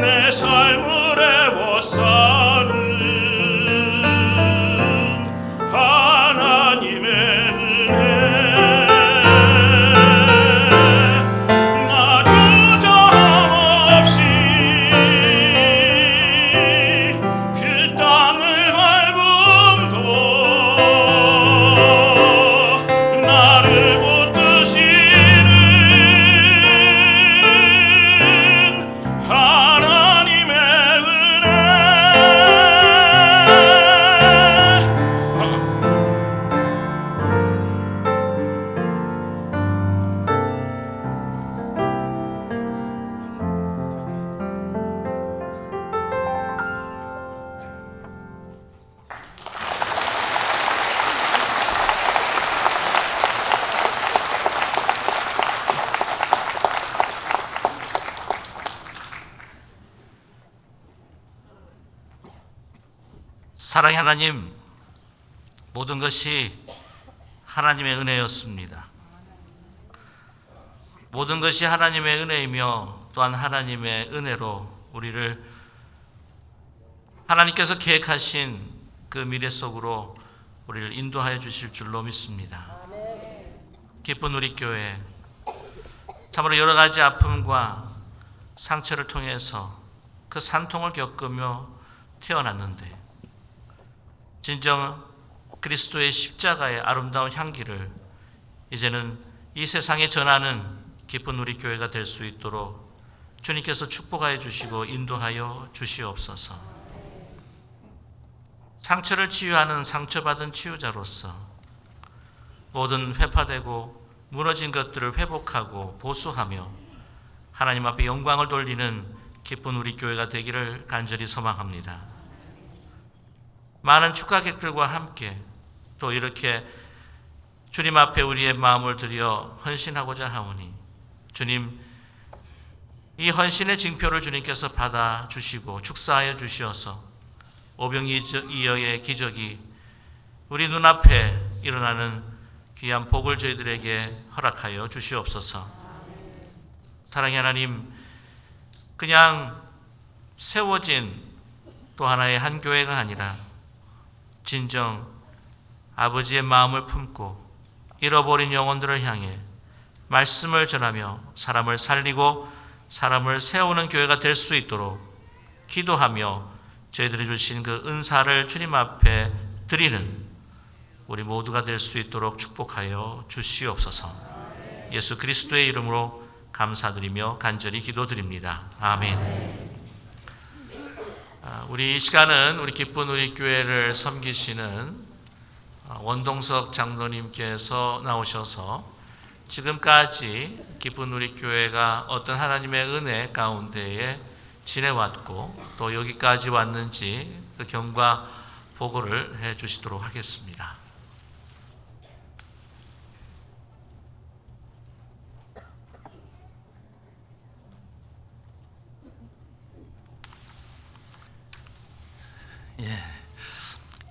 내 삶을 애워싸는 하나님의 은혜. 나 주저함 없이 그 땅을 밟음도 나를 붙드시는 하나님의 은혜. 사랑의 하나님, 모든 것이 하나님의 은혜였습니다. 모든 것이 하나님의 은혜이며 또한 하나님의 은혜로 우리를 하나님께서 계획하신 그 미래 속으로 우리를 인도하여 주실 줄로 믿습니다. 기쁜 우리 교회, 참으로 여러 가지 아픔과 상처를 통해서 그 산통을 겪으며 태어났는데 진정 그리스도의 십자가의 아름다운 향기를 이제는 이 세상에 전하는 기쁜 우리 교회가 될 수 있도록 주님께서 축복하여 주시고 인도하여 주시옵소서. 상처를 치유하는 상처받은 치유자로서 모든 회파되고 무너진 것들을 회복하고 보수하며 하나님 앞에 영광을 돌리는 기쁜 우리 교회가 되기를 간절히 소망합니다. 많은 축가객들과 함께 또 이렇게 주님 앞에 우리의 마음을 들여 헌신하고자 하오니 주님, 이 헌신의 징표를 주님께서 받아주시고 축사하여 주시어서 오병이어의 기적이 우리 눈앞에 일어나는 귀한 복을 저희들에게 허락하여 주시옵소서. 사랑의 하나님, 그냥 세워진 또 하나의 한 교회가 아니라 진정 아버지의 마음을 품고 잃어버린 영혼들을 향해 말씀을 전하며 사람을 살리고 사람을 세우는 교회가 될 수 있도록 기도하며 저희들이 주신 그 은사를 주님 앞에 드리는 우리 모두가 될 수 있도록 축복하여 주시옵소서. 예수 그리스도의 이름으로 감사드리며 간절히 기도드립니다. 아멘. 우리 이 시간은 우리 기쁜 우리 교회를 섬기시는 원동석 장로님께서 나오셔서 지금까지 기쁜 우리 교회가 어떤 하나님의 은혜 가운데에 지내왔고 또 여기까지 왔는지 그 경과 보고를 해 주시도록 하겠습니다.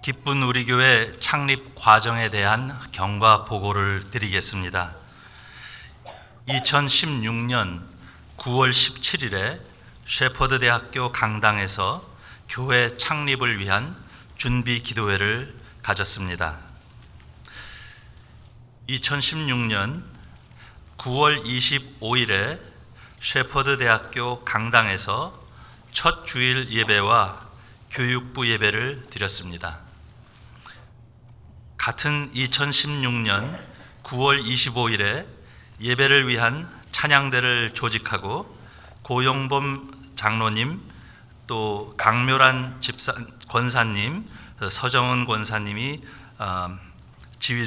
기쁜 우리 교회 창립 과정에 대한 경과 보고를 드리겠습니다. 2016년 9월 17일에 셰퍼드 대학교 강당에서 교회 창립을 위한 준비 기도회를 가졌습니다. 2016년 9월 25일에 셰퍼드 대학교 강당에서 첫 주일 예배와 교육부 예배를 드렸습니다. 같은 2016년 9월 25일에 예배를 위한 찬양대를 조직하고 고용범 장로님, 또 강묘란 권사님, 서정은 권사님이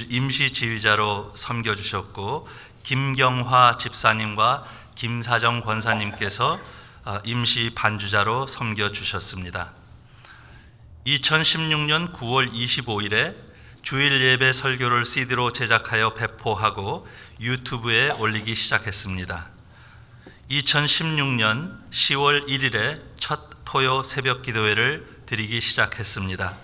임시 지휘자로 섬겨주셨고 김경화 집사님과 김사정 권사님께서 임시 반주자로 섬겨주셨습니다. 2016년 9월 25일에 주일 예배 설교를 CD로 제작하여 배포하고 유튜브에 올리기 시작했습니다. 2016년 10월 1일에 첫 토요 새벽 기도회를 드리기 시작했습니다.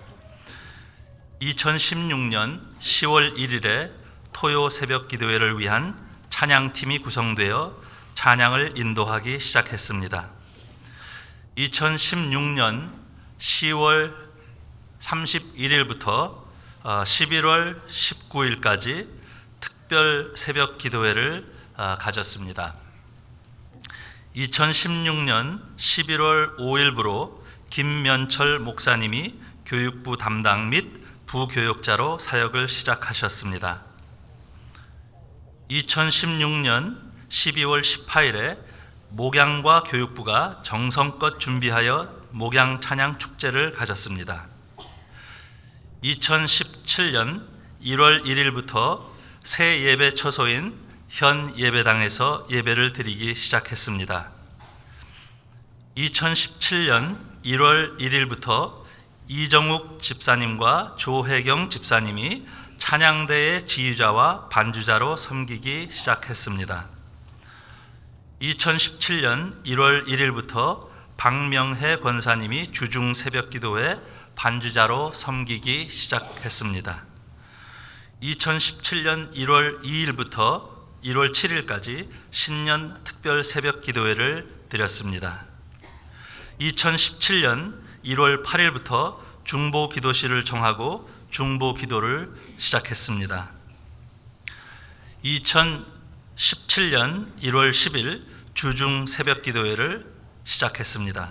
2016년 10월 1일에 토요 새벽 기도회를 위한 찬양팀이 구성되어 찬양을 인도하기 시작했습니다. 2016년 10월 31일부터 11월 19일까지 특별 새벽 기도회를 가졌습니다. 2016년 11월 5일부로 김면철 목사님이 교육부 담당 및 부교육자로 사역을 시작하셨습니다. 2016년 12월 18일에 목양과 교육부가 정성껏 준비하여 목양 찬양 축제를 가졌습니다. 2017년 1월 1일부터 새 예배 처소인 현 예배당에서 예배를 드리기 시작했습니다. 2017년 1월 1일부터 이정욱 집사님과 조혜경 집사님이 찬양대의 지휘자와 반주자로 섬기기 시작했습니다. 2017년 1월 1일부터 박명혜 권사님이 주중 새벽 기도회 반주자로 섬기기 시작했습니다. 2017년 1월 2일부터 1월 7일까지 신년 특별 새벽 기도회를 드렸습니다. 2017년 1월 8일부터 중보 기도실을 정하고 중보 기도를 시작했습니다. 2017년 1월 10일 주중 새벽 기도회를 시작했습니다.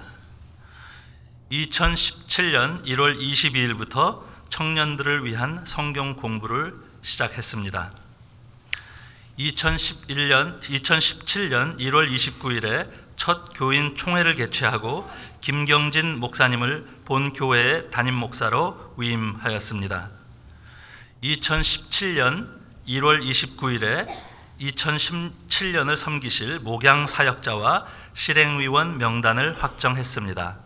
2017년 1월 22일부터 청년들을 위한 성경 공부를 시작했습니다. 2017년 1월 29일에 첫 교인 총회를 개최하고 김경진 목사님을 본 교회의 담임 목사로 위임하였습니다. 2017년 1월 29일에 2017년을 섬기실 목양 사역자와 실행위원 명단을 확정했습니다.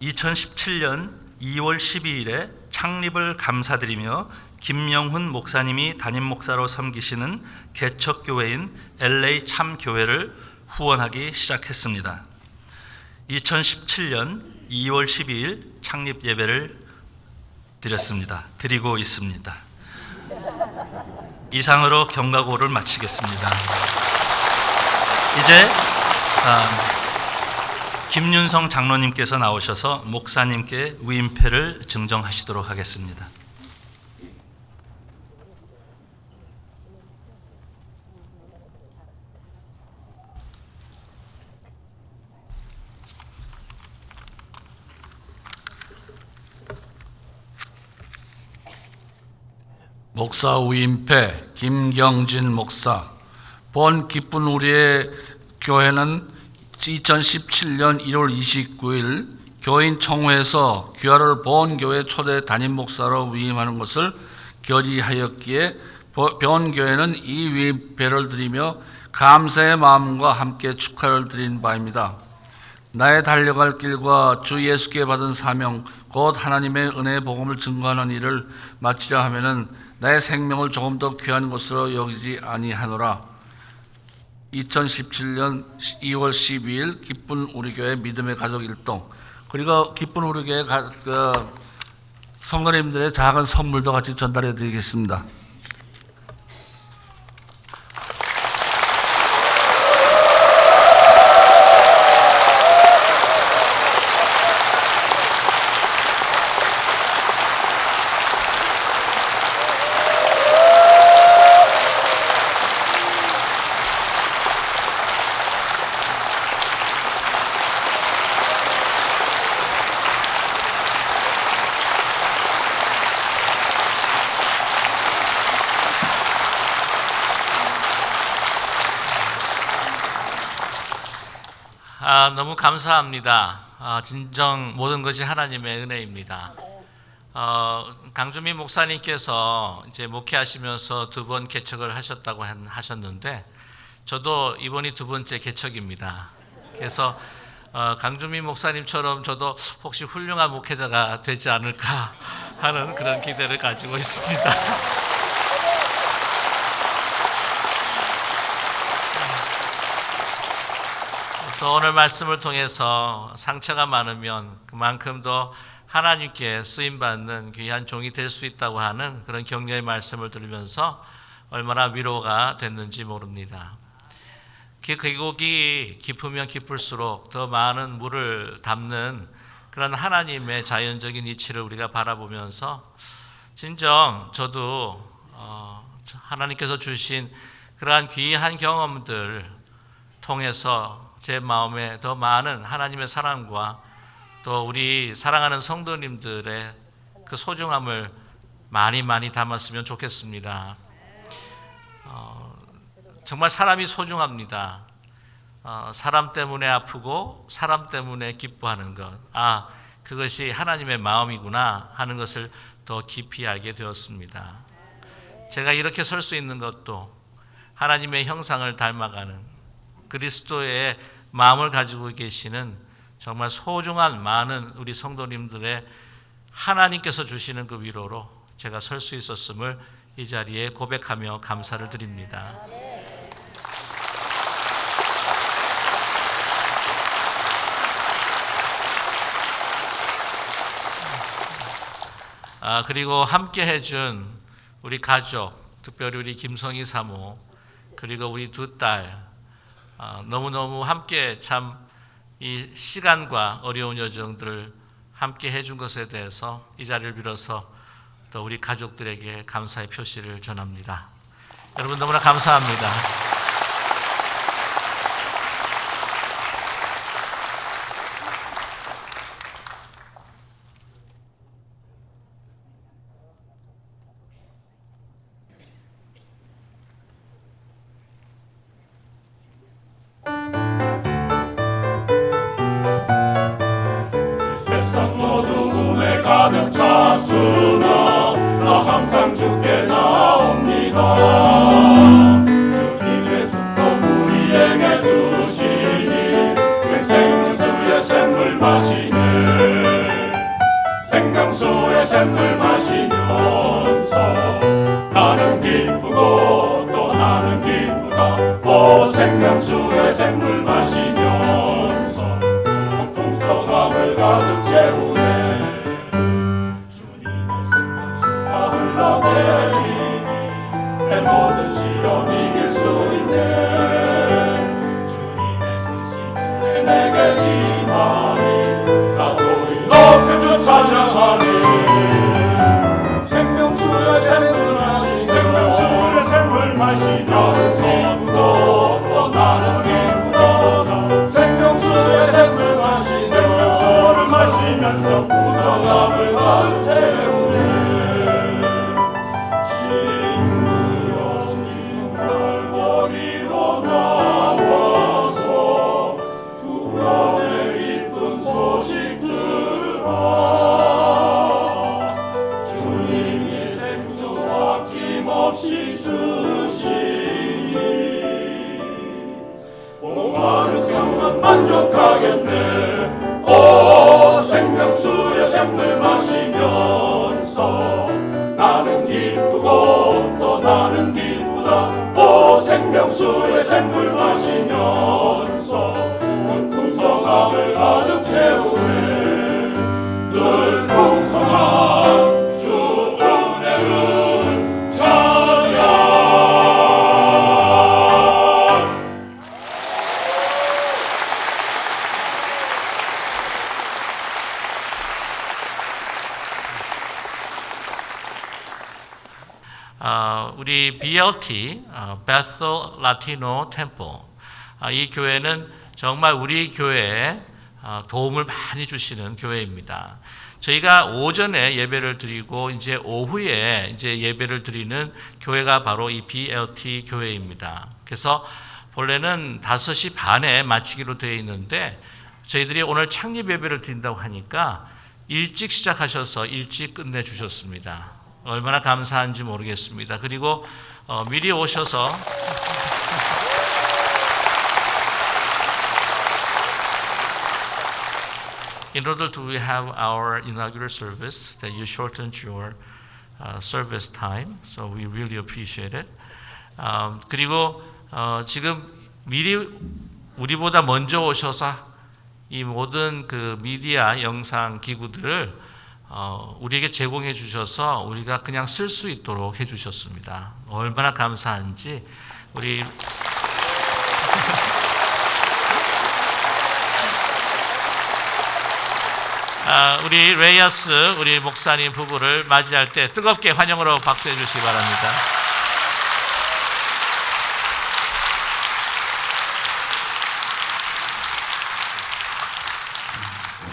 2017년 2월 12일에 창립을 감사드리며 김영훈 목사님이 담임 목사로 섬기시는 개척교회인 LA 참교회를 후원하기 시작했습니다. 2017년 2월 12일 창립 예배를 드리고 있습니다. 이상으로 경과고를 마치겠습니다. 이제 김윤성 장로님께서 나오셔서 목사님께 위임패를 증정하시도록 하겠습니다. 목사 위임패 김경진 목사. 본 기쁜 우리의 교회는 2017년 1월 29일 교인 총회에서 귀하를 본 교회 초대 담임 목사로 위임하는 것을 결의하였기에 변교회는 이 위배를 드리며 감사의 마음과 함께 축하를 드린 바입니다. 나의 달려갈 길과 주 예수께 받은 사명 곧 하나님의 은혜의 복음을 증거하는 일을 마치려 하면은 나의 생명을 조금 더 귀한 것으로 여기지 아니하노라. 2017년 2월 12일 기쁜 우리 교회 믿음의 가족 일동, 그리고 기쁜 우리 교회 성도님들의 작은 선물도 같이 전달해 드리겠습니다. 너무 감사합니다. 진정 모든 것이 하나님의 은혜입니다. 강주민 목사님께서 이제 목회하시면서 2번 개척을 하셨다고 하셨는데 저도 이번이 2번째 개척입니다. 그래서 강주민 목사님처럼 저도 혹시 훌륭한 목회자가 되지 않을까 하는 그런 기대를 가지고 있습니다. 또 오늘 말씀을 통해서 상처가 많으면 그만큼 더 하나님께 쓰임받는 귀한 종이 될 수 있다고 하는 그런 격려의 말씀을 들으면서 얼마나 위로가 됐는지 모릅니다. 그 계곡이 깊으면 깊을수록 더 많은 물을 담는 그런 하나님의 자연적인 이치를 우리가 바라보면서 진정 저도 하나님께서 주신 그러한 귀한 경험들 통해서 제 마음에 더 많은 하나님의 사랑과 또 우리 사랑하는 성도님들의 그 소중함을 많이 담았으면 좋겠습니다. 정말 사람이 소중합니다. 사람 때문에 아프고 사람 때문에 기뻐하는 것, 그것이 하나님의 마음이구나 하는 것을 더 깊이 알게 되었습니다. 제가 이렇게 설 수 있는 것도 하나님의 형상을 닮아가는 그리스도의 마음을 가지고 계시는 정말 소중한 많은 우리 성도님들의 하나님께서 주시는 그 위로로 제가 설 수 있었음을 이 자리에 고백하며 감사를 드립니다. 그리고 함께 해준 우리 가족, 특별히 우리 김성희 사모, 그리고 우리 2딸, 너무너무 함께 참 이 시간과 어려운 여정들을 함께 해준 것에 대해서 이 자리를 빌어서 또 우리 가족들에게 감사의 표시를 전합니다. 여러분 너무나 감사합니다. 세상 어두움에 가득 찼으나 나 항상 주께 나옵니다. 주님의 축복 우리에게 주시니 그 생명수의 샘물 마시네. 생명수의 샘물 마시면서 나는 기쁘고 또 나는 기쁘다. 오 생명수의 샘물 마시면서 풍성함을 가득 채우네. 주님의 생명수가 흘러내리니 내 모든 시험 이길 수 있네. 주님의 크심에 내게 임하니 나 소리 높여 주 찬양하니. 생명수의 샘물 마시니 생명수의 샘물 마시니 나는 기쁘고 또 나는 기쁘도다. 생명수의 샘물 마시니 생명수를 마시면서 풍성함을 가득 채우네. 징그러진 날거리로 나와서 두 번의 기쁨 영은 만족하겠네. 오 생명수의 샘물 마시면서 나는 기쁘고 또 나는 기쁘다. 오 생명수의 샘물 마시면서 온 풍성함을 가득 채우네. 늘 풍성한 주 은혜를 찬양. 우리 BLT Bethel Latino Temple 이 교회는 정말 우리 교회에 도움을 많이 주시는 교회입니다. 저희가 오전에 예배를 드리고 이제 오후에 이제 예배를 드리는 교회가 바로 이 BLT 교회입니다. 그래서 본래는 5시 반에 마치기로 되어 있는데 저희들이 오늘 창립 예배를 드린다고 하니까 일찍 시작하셔서 일찍 끝내 주셨습니다. 얼마나 감사한지 모르겠습니다. 그리고 미리 오셔서 in order to have our inaugural service, that you shortened your service time, so we really appreciate it. 그리고 지금 미리 우리보다 먼저 오셔서 이 모든 그 미디어 영상 기구들을 우리에게 제공해 주셔서 우리가 그냥 쓸 수 있도록 해 주셨습니다. 얼마나 감사한지 우리 레이아스 우리 목사님 부부를 맞이할 때 뜨겁게 환영으로 박수해 주시기 바랍니다.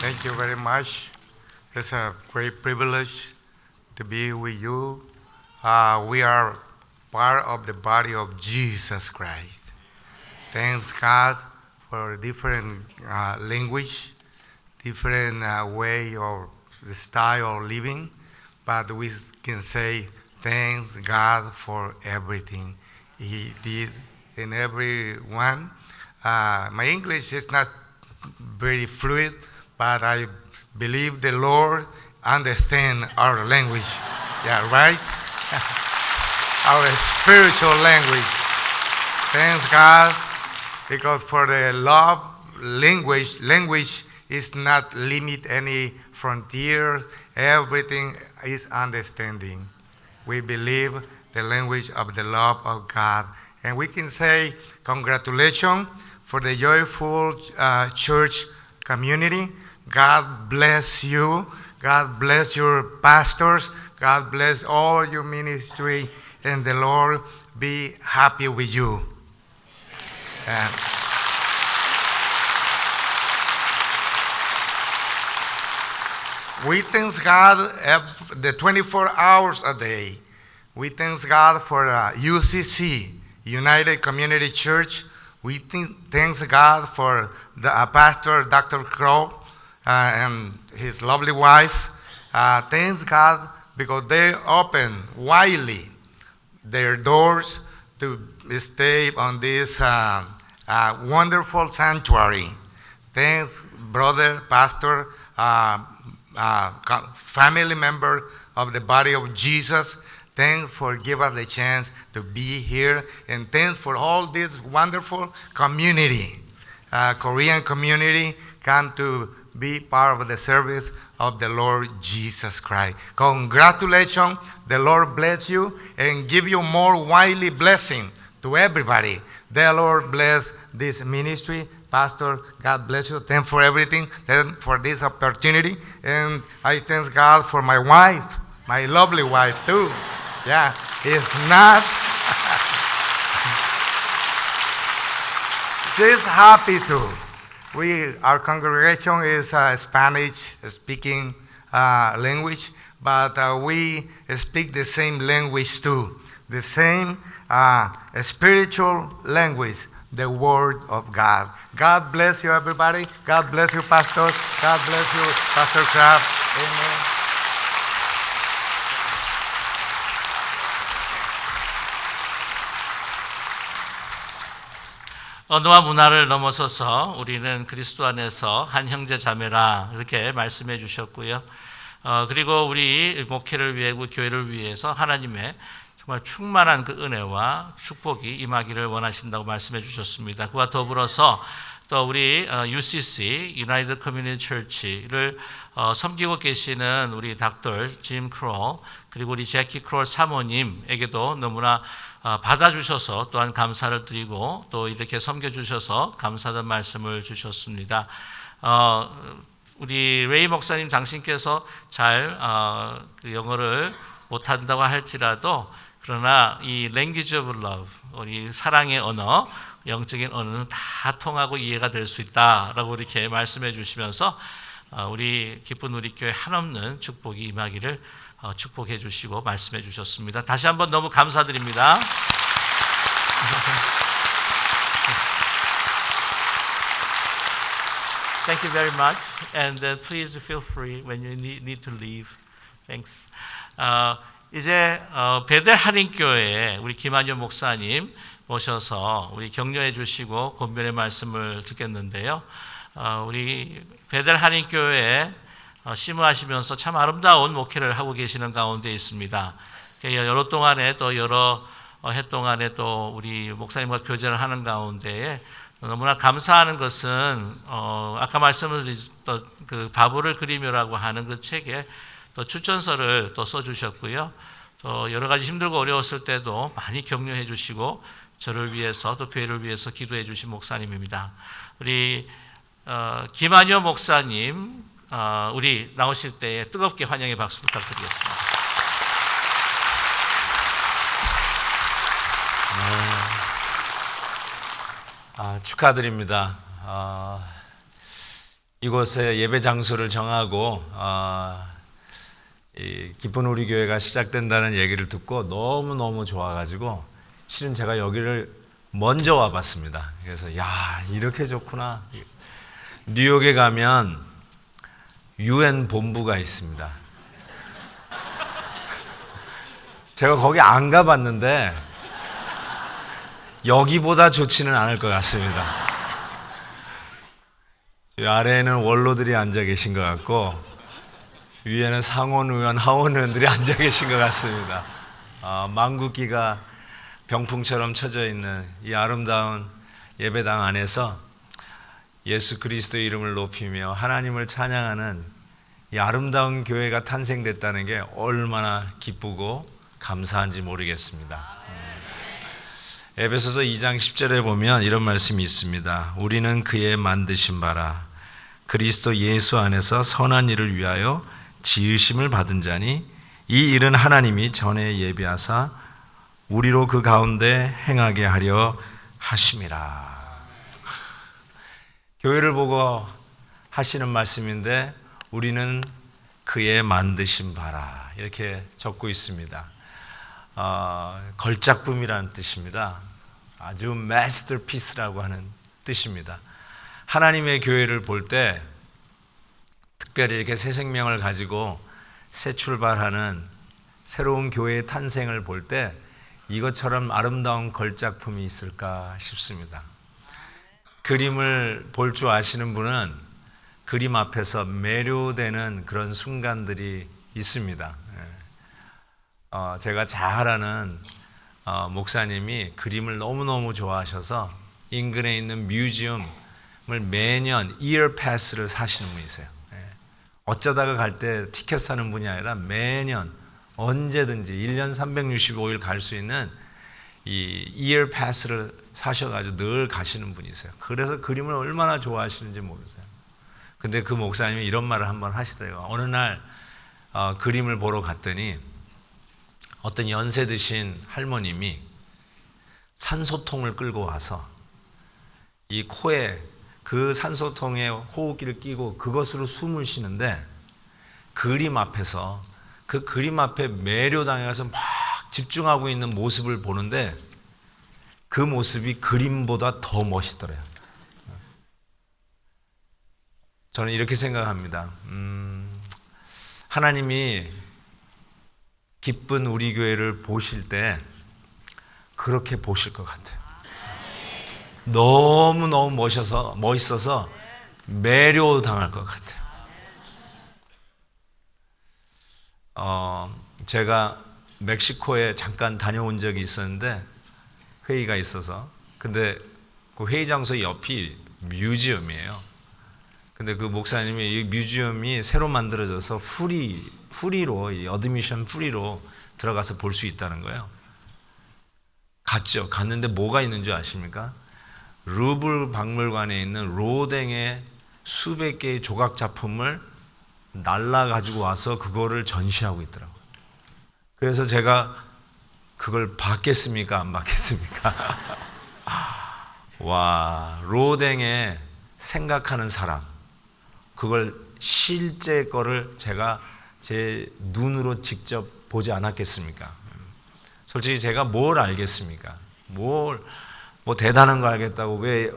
Thank you very much. It's a great privilege to be with you. We are part of the body of Jesus Christ. Thanks God for different language, different way or the style of living, but we can say thanks God for everything He did in everyone. My English is not very fluid, but I believe the Lord understands our language. Yeah, right? Our spiritual language. Thanks God, because for the love language is not limit any frontier. Everything is understanding. We believe the language of the love of God. And we can say congratulations for the joyful church community. God bless you. God bless your pastors. God bless all your ministry. And the Lord be happy with you. And we thank God the 24 hours a day. We thank God for UCC, United Community Church. We thank God for the pastor, Dr. Crow, and his lovely wife. Thanks God because they open widely their doors to stay on this wonderful sanctuary. Thanks, brother, pastor, family member of the body of Jesus. Thanks for giving us the chance to be here. And thanks for all this wonderful community, Korean community, come to be part of the service of the Lord Jesus Christ. Congratulations. The Lord bless you and give you more widely blessing to everybody. The Lord bless this ministry. Pastor, God bless you. Thanks for everything. Thanks for this opportunity. And I thank God for my wife, my lovely wife too. Yeah, it's not. She's happy too. Our congregation is Spanish-speaking language, but we speak the same language too, the same spiritual language, the Word of God. God bless you, everybody. God bless you, pastors. God bless you, Pastor Kraft. Amen. 언어와 문화를 넘어서서 우리는 그리스도 안에서 한 형제 자매라 이렇게 말씀해 주셨고요. 그리고 우리 목회를 위해 우리 교회를 위해서 하나님의 정말 충만한 그 은혜와 축복이 임하기를 원하신다고 말씀해 주셨습니다. 그와 더불어서 또 우리 UCC United Community Church를 섬기고 계시는 우리 닥터 짐 크롤 그리고 우리 제키 크롤 사모님에게도 너무나 받아주셔서 또한 감사를 드리고 또 이렇게 섬겨주셔서 감사하다는 말씀을 주셨습니다. 우리 레이 목사님 당신께서 잘 영어를 못한다고 할지라도 그러나 이 language of love, 우리 사랑의 언어, 영적인 언어는 다 통하고 이해가 될 수 있다라고 이렇게 말씀해 주시면서 우리 기쁜 우리 교회 한없는 축복이 임하기를 축복해 주시고 말씀해 주셨습니다. 다시 한번 너무 감사드립니다. Thank you very much, and please feel free when you need to leave. Thanks. 이제 베델 한인교회에 우리 김한효 목사님 모셔서 우리 격려해 주시고 권면의 말씀을 듣겠는데요. 우리 베델 한인교회에 심우하시면서 참 아름다운 목회를 하고 계시는 가운데 있습니다. 여러 동안에 또 여러 해 동안에 또 우리 목사님과 교제를 하는 가운데에 너무나 감사하는 것은 아까 말씀을 드렸던 그 바보를 그리며라고 하는 그 책에 또 추천서를 또 써주셨고요. 또 여러 가지 힘들고 어려웠을 때도 많이 격려해 주시고 저를 위해서 또 교회를 위해서 기도해 주신 목사님입니다. 우리 김한효 목사님 우리 나오실 때에 뜨겁게 환영의 박수 부탁드리겠습니다. 축하드립니다. 이곳에 예배 장소를 정하고 이 기쁜 우리 교회가 시작된다는 얘기를 듣고 너무너무 좋아가지고 실은 제가 여기를 먼저 와봤습니다. 그래서 야 이렇게 좋구나. 뉴욕에 가면 UN 본부가 있습니다. 제가 거기 안 가봤는데 여기보다 좋지는 않을 것 같습니다. 이 아래에는 원로들이 앉아 계신 것 같고 위에는 상원의원, 하원의원들이 앉아 계신 것 같습니다. 망국기가 병풍처럼 쳐져 있는 이 아름다운 예배당 안에서 예수 그리스도의 이름을 높이며 하나님을 찬양하는 이 아름다운 교회가 탄생됐다는 게 얼마나 기쁘고 감사한지 모르겠습니다. 에베소서 2장 10절에 보면 이런 말씀이 있습니다. 우리는 그의 만드신 바라 그리스도 예수 안에서 선한 일을 위하여 지으심을 받은 자니 이 일은 하나님이 전에 예비하사 우리로 그 가운데 행하게 하려 하심이라. 교회를 보고 하시는 말씀인데 우리는 그의 만드신 바라 이렇게 적고 있습니다. 걸작품이라는 뜻입니다. 아주 마스터피스라고 하는 뜻입니다. 하나님의 교회를 볼 때 특별히 이렇게 새 생명을 가지고 새 출발하는 새로운 교회의 탄생을 볼 때 이것처럼 아름다운 걸작품이 있을까 싶습니다. 그림을 볼 줄 아시는 분은 그림 앞에서 매료되는 그런 순간들이 있습니다. 제가 잘 아는 목사님이 그림을 너무너무 좋아하셔서 인근에 있는 뮤지엄을 매년 이어 패스를 사시는 분이세요. 어쩌다가 갈 때 티켓 사는 분이 아니라 매년 언제든지 1년 365일 갈 수 있는 이 이어 패스를 사셔가지고 늘 가시는 분이세요. 그래서 그림을 얼마나 좋아하시는지 모르세요. 근데 그 목사님이 이런 말을 한번 하시더라고요. 어느 날 그림을 보러 갔더니 어떤 연세 드신 할머님이 산소통을 끌고 와서 이 코에 그 산소통에 호흡기를 끼고 그것으로 숨을 쉬는데 그림 앞에서 그 그림 앞에 매료당해서 막 집중하고 있는 모습을 보는데 그 모습이 그림보다 더 멋있더래요. 저는 이렇게 생각합니다. 하나님이 기쁜 우리 교회를 보실 때 그렇게 보실 것 같아요. 너무너무 멋있어서 매료당할 것 같아요. 제가 멕시코에 잠깐 다녀온 적이 있었는데 회의가 있어서, 근데 그 회의 장소 옆이 뮤지엄이에요. 근데 그 목사님이 이 뮤지엄이 새로 만들어져서 프리로, 이 어드미션 프리로 들어가서 볼 수 있다는 거예요. 갔는데 뭐가 있는 줄 아십니까? 루브르 박물관에 있는 로댕의 수백 개의 조각 작품을 날라 가지고 와서 그거를 전시하고 있더라고요. 그래서 제가 그걸 받겠습니까? 안 받겠습니까? 와, 로댕의 생각하는 사람, 그걸 실제 거를 제가 제 눈으로 직접 보지 않았겠습니까? 솔직히 제가 뭘 알겠습니까? 뭐 대단한 거 알겠다고 왜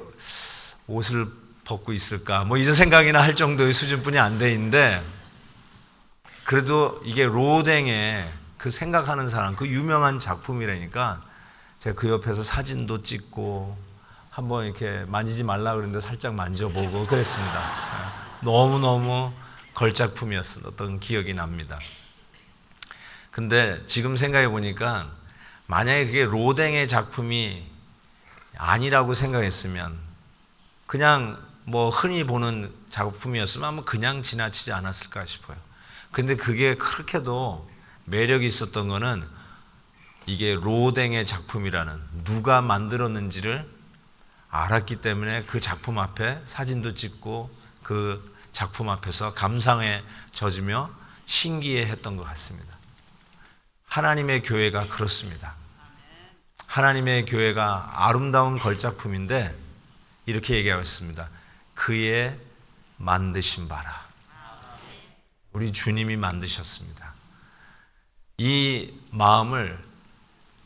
옷을 벗고 있을까? 뭐 이런 생각이나 할 정도의 수준뿐이 안 돼 있는데, 그래도 이게 로댕의 그 생각하는 사람, 그 유명한 작품이라니까 제가 그 옆에서 사진도 찍고 한번 이렇게 만지지 말라 그랬는데 살짝 만져보고 그랬습니다. 너무너무 걸작품이었던 기억이 납니다. 근데 지금 생각해 보니까 만약에 그게 로댕의 작품이 아니라고 생각했으면, 그냥 뭐 흔히 보는 작품이었으면 아마 그냥 지나치지 않았을까 싶어요. 근데 그게 그렇게도 매력이 있었던 거는 이게 로댕의 작품이라는, 누가 만들었는지를 알았기 때문에 그 작품 앞에 사진도 찍고 그 작품 앞에서 감상에 젖으며 신기해했던 것 같습니다. 하나님의 교회가 그렇습니다. 하나님의 교회가 아름다운 걸작품인데 이렇게 얘기하고 있습니다. 그의 만드신 바라. 우리 주님이 만드셨습니다. 이 마음을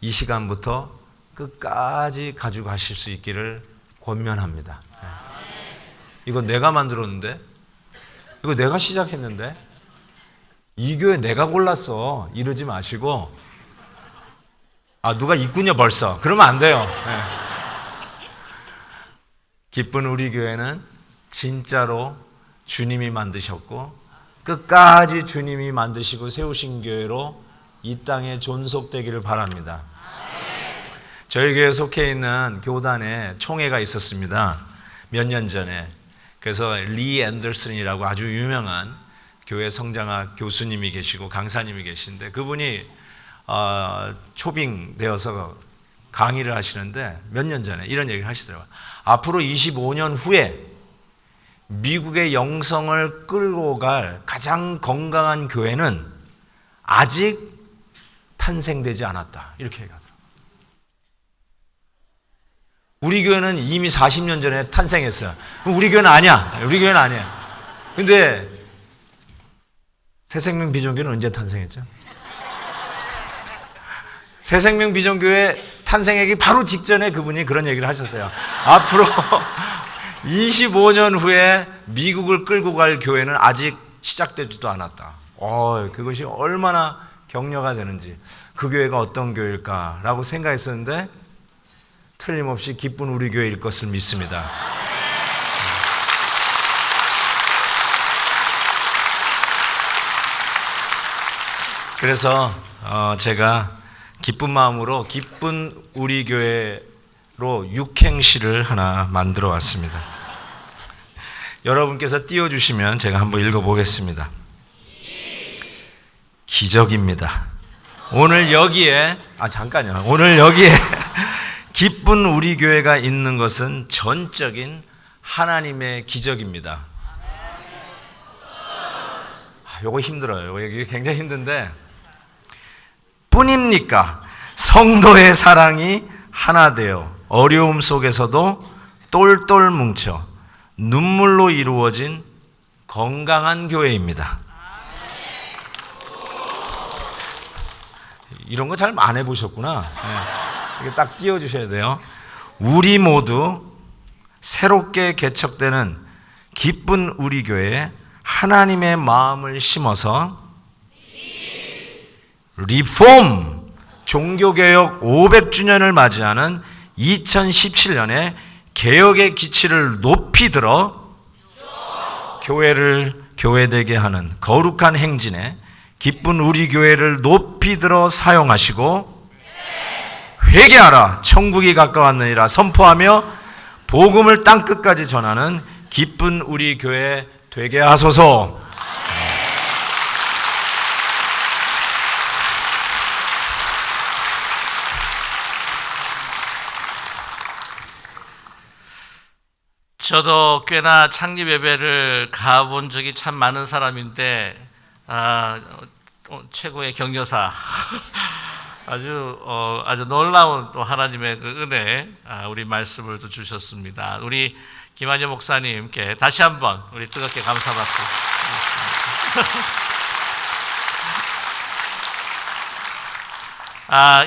이 시간부터 끝까지 가지고 가실 수 있기를 권면합니다. 이거 내가 만들었는데, 이거 내가 시작했는데, 이 교회 내가 골랐어 이러지 마시고, 누가 있군요 벌써, 그러면 안 돼요. 기쁜 우리 교회는 진짜로 주님이 만드셨고 끝까지 주님이 만드시고 세우신 교회로 이 땅에 존속되기를 바랍니다. 저희 교회에 속해 있는 교단에 총회가 있었습니다. 몇 년 전에. 그래서 리 앤더슨이라고 아주 유명한 교회 성장학 교수님이 계시고 강사님이 계신데, 그분이 초빙되어서 강의를 하시는데 몇 년 전에 이런 얘기를 하시더라고요. 앞으로 25년 후에 미국의 영성을 끌고 갈 가장 건강한 교회는 아직 탄생되지 않았다, 이렇게 얘기하더라고요. 우리 교회는 이미 40년 전에 탄생했어요. 그럼 우리 교회는 아니야. 우리 교회는 아니야. 근데 새생명 비전교회는 언제 탄생했죠? 새생명 비전교회 탄생하기 바로 직전에 그분이 그런 얘기를 하셨어요. 앞으로 25년 후에 미국을 끌고 갈 교회는 아직 시작되지도 않았다. 그것이 얼마나 격려가 되는지, 그 교회가 어떤 교회일까라고 생각했었는데 틀림없이 기쁜 우리 교회일 것을 믿습니다. 그래서 제가 기쁜 마음으로 기쁜 우리 교회로 육행시를 하나 만들어 왔습니다. 여러분께서 띄워주시면 제가 한번 읽어보겠습니다. 기적입니다. 오늘 여기에 오늘 여기에 기쁜 우리 교회가 있는 것은 전적인 하나님의 기적입니다. 요거 힘들어요. 이게 굉장히 힘든데, 뿐입니까? 성도의 사랑이 하나 되어 어려움 속에서도 똘똘 뭉쳐 눈물로 이루어진 건강한 교회입니다. 이런 거 잘 안 해보셨구나. 이게 딱 띄워주셔야 돼요. 우리 모두 새롭게 개척되는 기쁜 우리 교회에 하나님의 마음을 심어서 리폼 종교개혁 500주년을 맞이하는 2017년에 개혁의 기치를 높이 들어 교회를 교회되게 하는 거룩한 행진에 기쁜 우리 교회를 높이 들어 사용하시고 회개하라 천국이 가까웠느니라 선포하며 복음을 땅끝까지 전하는 기쁜 우리 교회 되게 하소서. 저도 꽤나 창립 예배를 가본 적이 참 많은 사람인데 최고의 격려사 아주 놀라운 또 하나님의 그 은혜 우리 말씀을 또 주셨습니다. 우리 김한효 목사님께 다시 한번 우리 뜨겁게 감사 박수.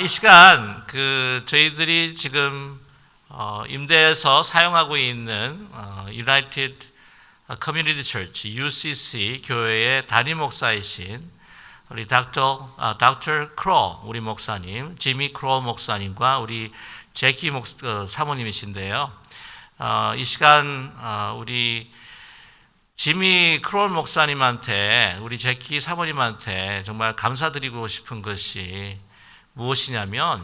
이 시간 저희들이 지금 임대해서 사용하고 있는 United Community Church (UCC) 교회의 담임 목사이신 우리 Dr. 크로 우리 목사님, 지미 크로 목사님과 우리 제키 사모님이신데요. 이 시간 우리 지미 크롤 목사님한테 우리 제키 사모님한테 정말 감사드리고 싶은 것이 무엇이냐면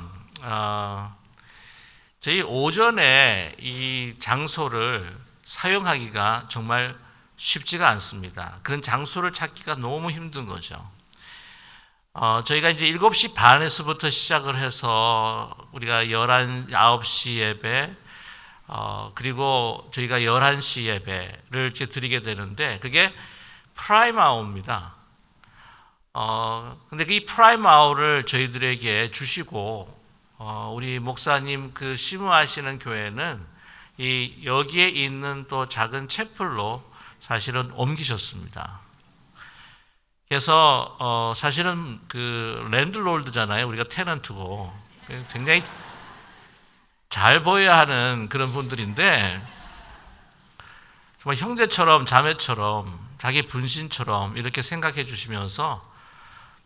저희 오전에 이 장소를 사용하기가 정말 쉽지가 않습니다. 그런 장소를 찾기가 너무 힘든 거죠. 저희가 이제 7시 반에서부터 시작을 해서 우리가 9시 예배 그리고 저희가 11시 예배를 이렇게 드리게 되는데 그게 프라임 아워입니다. 근데 이 프라임 아워를 저희들에게 주시고 우리 목사님 심무하시는 교회는 여기에 있는 또 작은 채플로 사실은 옮기셨습니다. 그래서 사실은 랜드롤드잖아요. 우리가 테넌트고 굉장히 잘 보여야 하는 그런 분들인데 정말 형제처럼 자매처럼 자기 분신처럼 이렇게 생각해 주시면서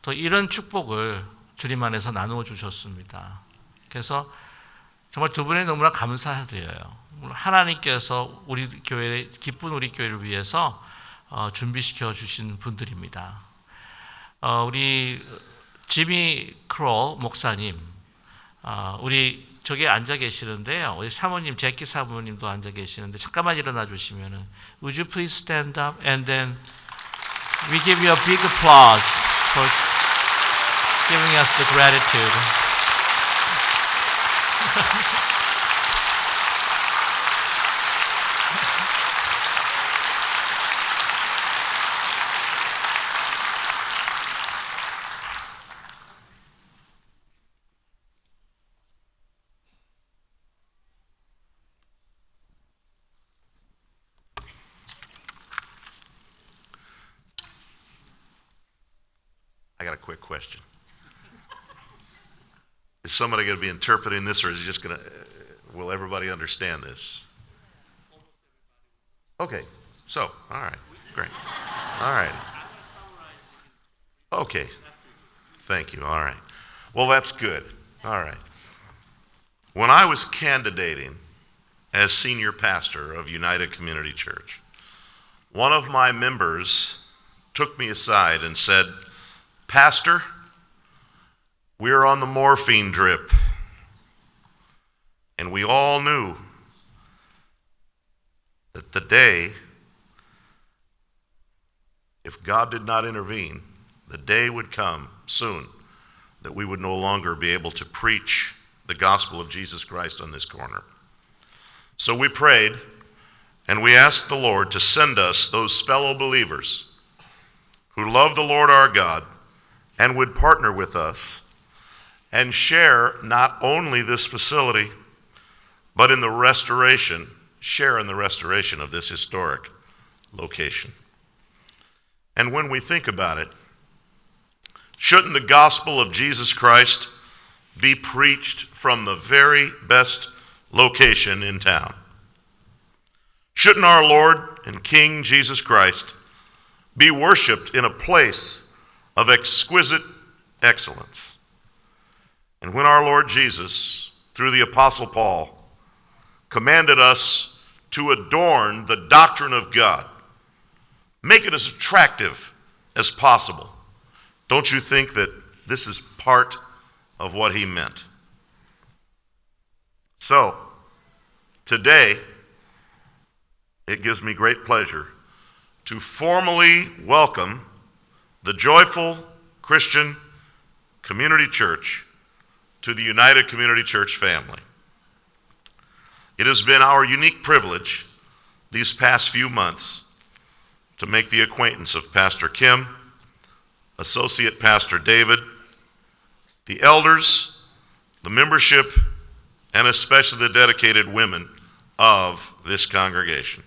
또 이런 축복을 주님 안에서 나누어 주셨습니다. 그래서 정말 두 분에 너무나 감사드려요. 하나님께서 우리 교회 기쁜 우리 교회를 위해서 준비시켜 주신 분들입니다. 우리 지미 크로 목사님, 우리 저기 앉아 계시는데요. 우리 사모님 제키 사모님도 앉아 계시는데 잠깐만 일어나 주시면은 Would you please stand up and then we give you a big applause for giving us the gratitude. I got a quick question. Is somebody going to be interpreting this, or is he just going to, will everybody understand this? Okay, so, all right, great. All right. Okay, thank you, all right. Well, that's good, all right. When I was candidating as senior pastor of United Community Church, one of my members took me aside and said, Pastor, we're on the morphine drip. And we all knew that the day, if God did not intervene, the day would come soon that we would no longer be able to preach the gospel of Jesus Christ on this corner. So we prayed and we asked the Lord to send us those fellow believers who love the Lord our God and would partner with us and share not only this facility, but in the restoration, share in the restoration of this historic location. And when we think about it, shouldn't the gospel of Jesus Christ be preached from the very best location in town? Shouldn't our Lord and King Jesus Christ be worshiped in a place of exquisite excellence? And when our Lord Jesus, through the Apostle Paul, commanded us to adorn the doctrine of God. Make it as attractive as possible. Don't you think that this is part of what he meant? So, today, it gives me great pleasure to formally welcome the Joyful Christian Community Church to the United Community Church family. It has been our unique privilege these past few months to make the acquaintance of Pastor Kim, Associate Pastor David, the elders, the membership, and especially the dedicated women of this congregation.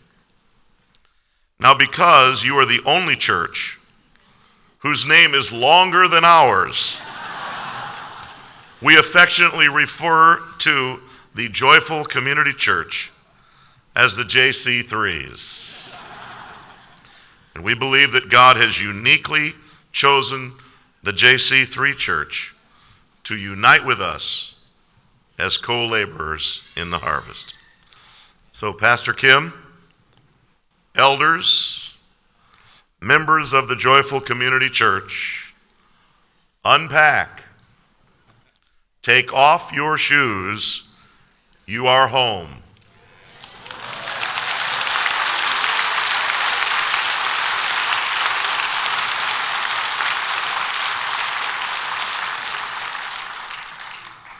Now, because you are the only church whose name is longer than ours, we affectionately refer to the Joyful Community Church as the JC3s. And we believe that God has uniquely chosen the JC3 Church to unite with us as co-laborers in the harvest. So, Pastor Kim, elders, members of the Joyful Community Church, unpack, take off your shoes, you are home.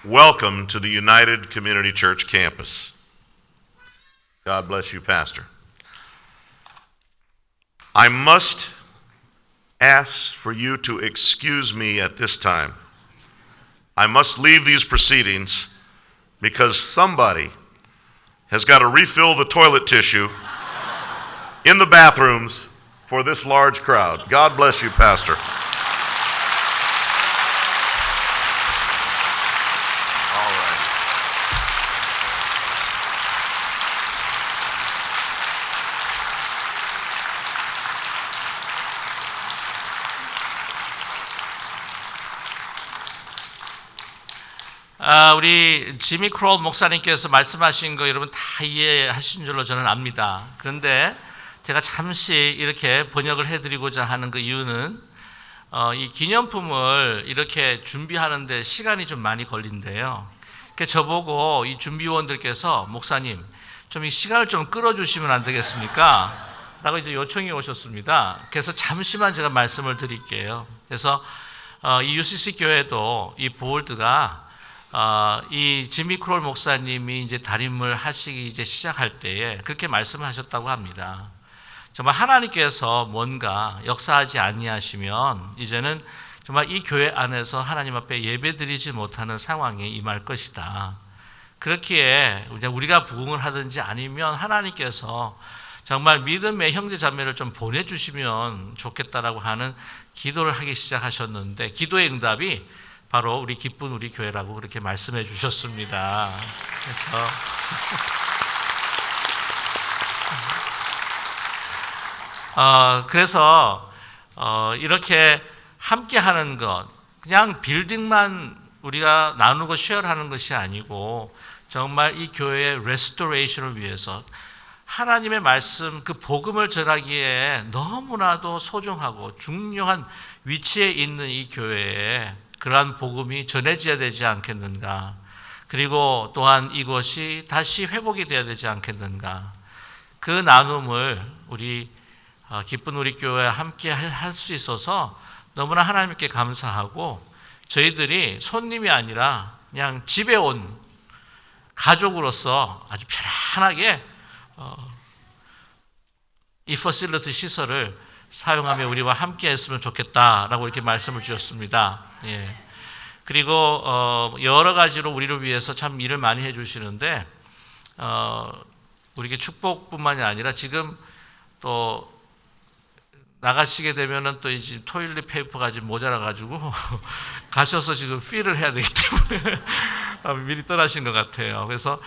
Welcome to the United Community Church campus. God bless you, Pastor. I must ask for you to excuse me at this time. I must leave these proceedings because somebody has got to refill the toilet tissue in the bathrooms for this large crowd. God bless you, Pastor. All right. 우리 지미 크롤 목사님께서 말씀하신 거 여러분 다 이해하신 줄로 저는 압니다. 그런데 제가 잠시 이렇게 번역을 해드리고자 하는 그 이유는 이 기념품을 이렇게 준비하는데 시간이 좀 많이 걸린대요. 그래서 저보고 이 준비원들께서 목사님 좀 이 시간을 좀 끌어주시면 안 되겠습니까? 라고 이제 요청이 오셨습니다. 그래서 잠시만 제가 말씀을 드릴게요. 그래서 이 UCC 교회도 이 보울드가 이 지미 크롤 목사님이 이제 담임을 하시기 이제 시작할 때에 그렇게 말씀하셨다고 합니다. 정말 하나님께서 뭔가 역사하지 아니하시면 이제는 정말 이 교회 안에서 하나님 앞에 예배드리지 못하는 상황에 임할 것이다. 그렇기에 우리가 부흥을 하든지 아니면 하나님께서 정말 믿음의 형제 자매를 좀 보내주시면 좋겠다라고 하는 기도를 하기 시작하셨는데 기도의 응답이 바로 우리 기쁜 우리 교회라고 그렇게 말씀해 주셨습니다. 그래서 이렇게 함께 하는 것, 그냥 빌딩만 우리가 나누고 쉐어하는 것이 아니고 정말 이 교회의 레스토레이션을 위해서 하나님의 말씀, 그 복음을 전하기에 너무나도 소중하고 중요한 위치에 있는 이 교회에 그러한 복음이 전해져야 되지 않겠는가. 그리고 또한 이것이 다시 회복이 되어야 되지 않겠는가. 그 나눔을 우리 기쁜 우리 교회와 함께 할 수 있어서 너무나 하나님께 감사하고 저희들이 손님이 아니라 그냥 집에 온 가족으로서 아주 편안하게 이 퍼실리티 시설을 사용하며 우리와 함께 했으면 좋겠다라고 이렇게 말씀을 주셨습니다. 예. 그리고 여러 가지로 우리를 위해서 참 일을 많이 해주시는데 우리에게 축복뿐만이 아니라 지금 또 나가시게 되면은 또 이제 토일릿 페이퍼가 지금 모자라가지고 가셔서 지금 필을 해야 되기 때문에 미리 떠나신 것 같아요. 그래서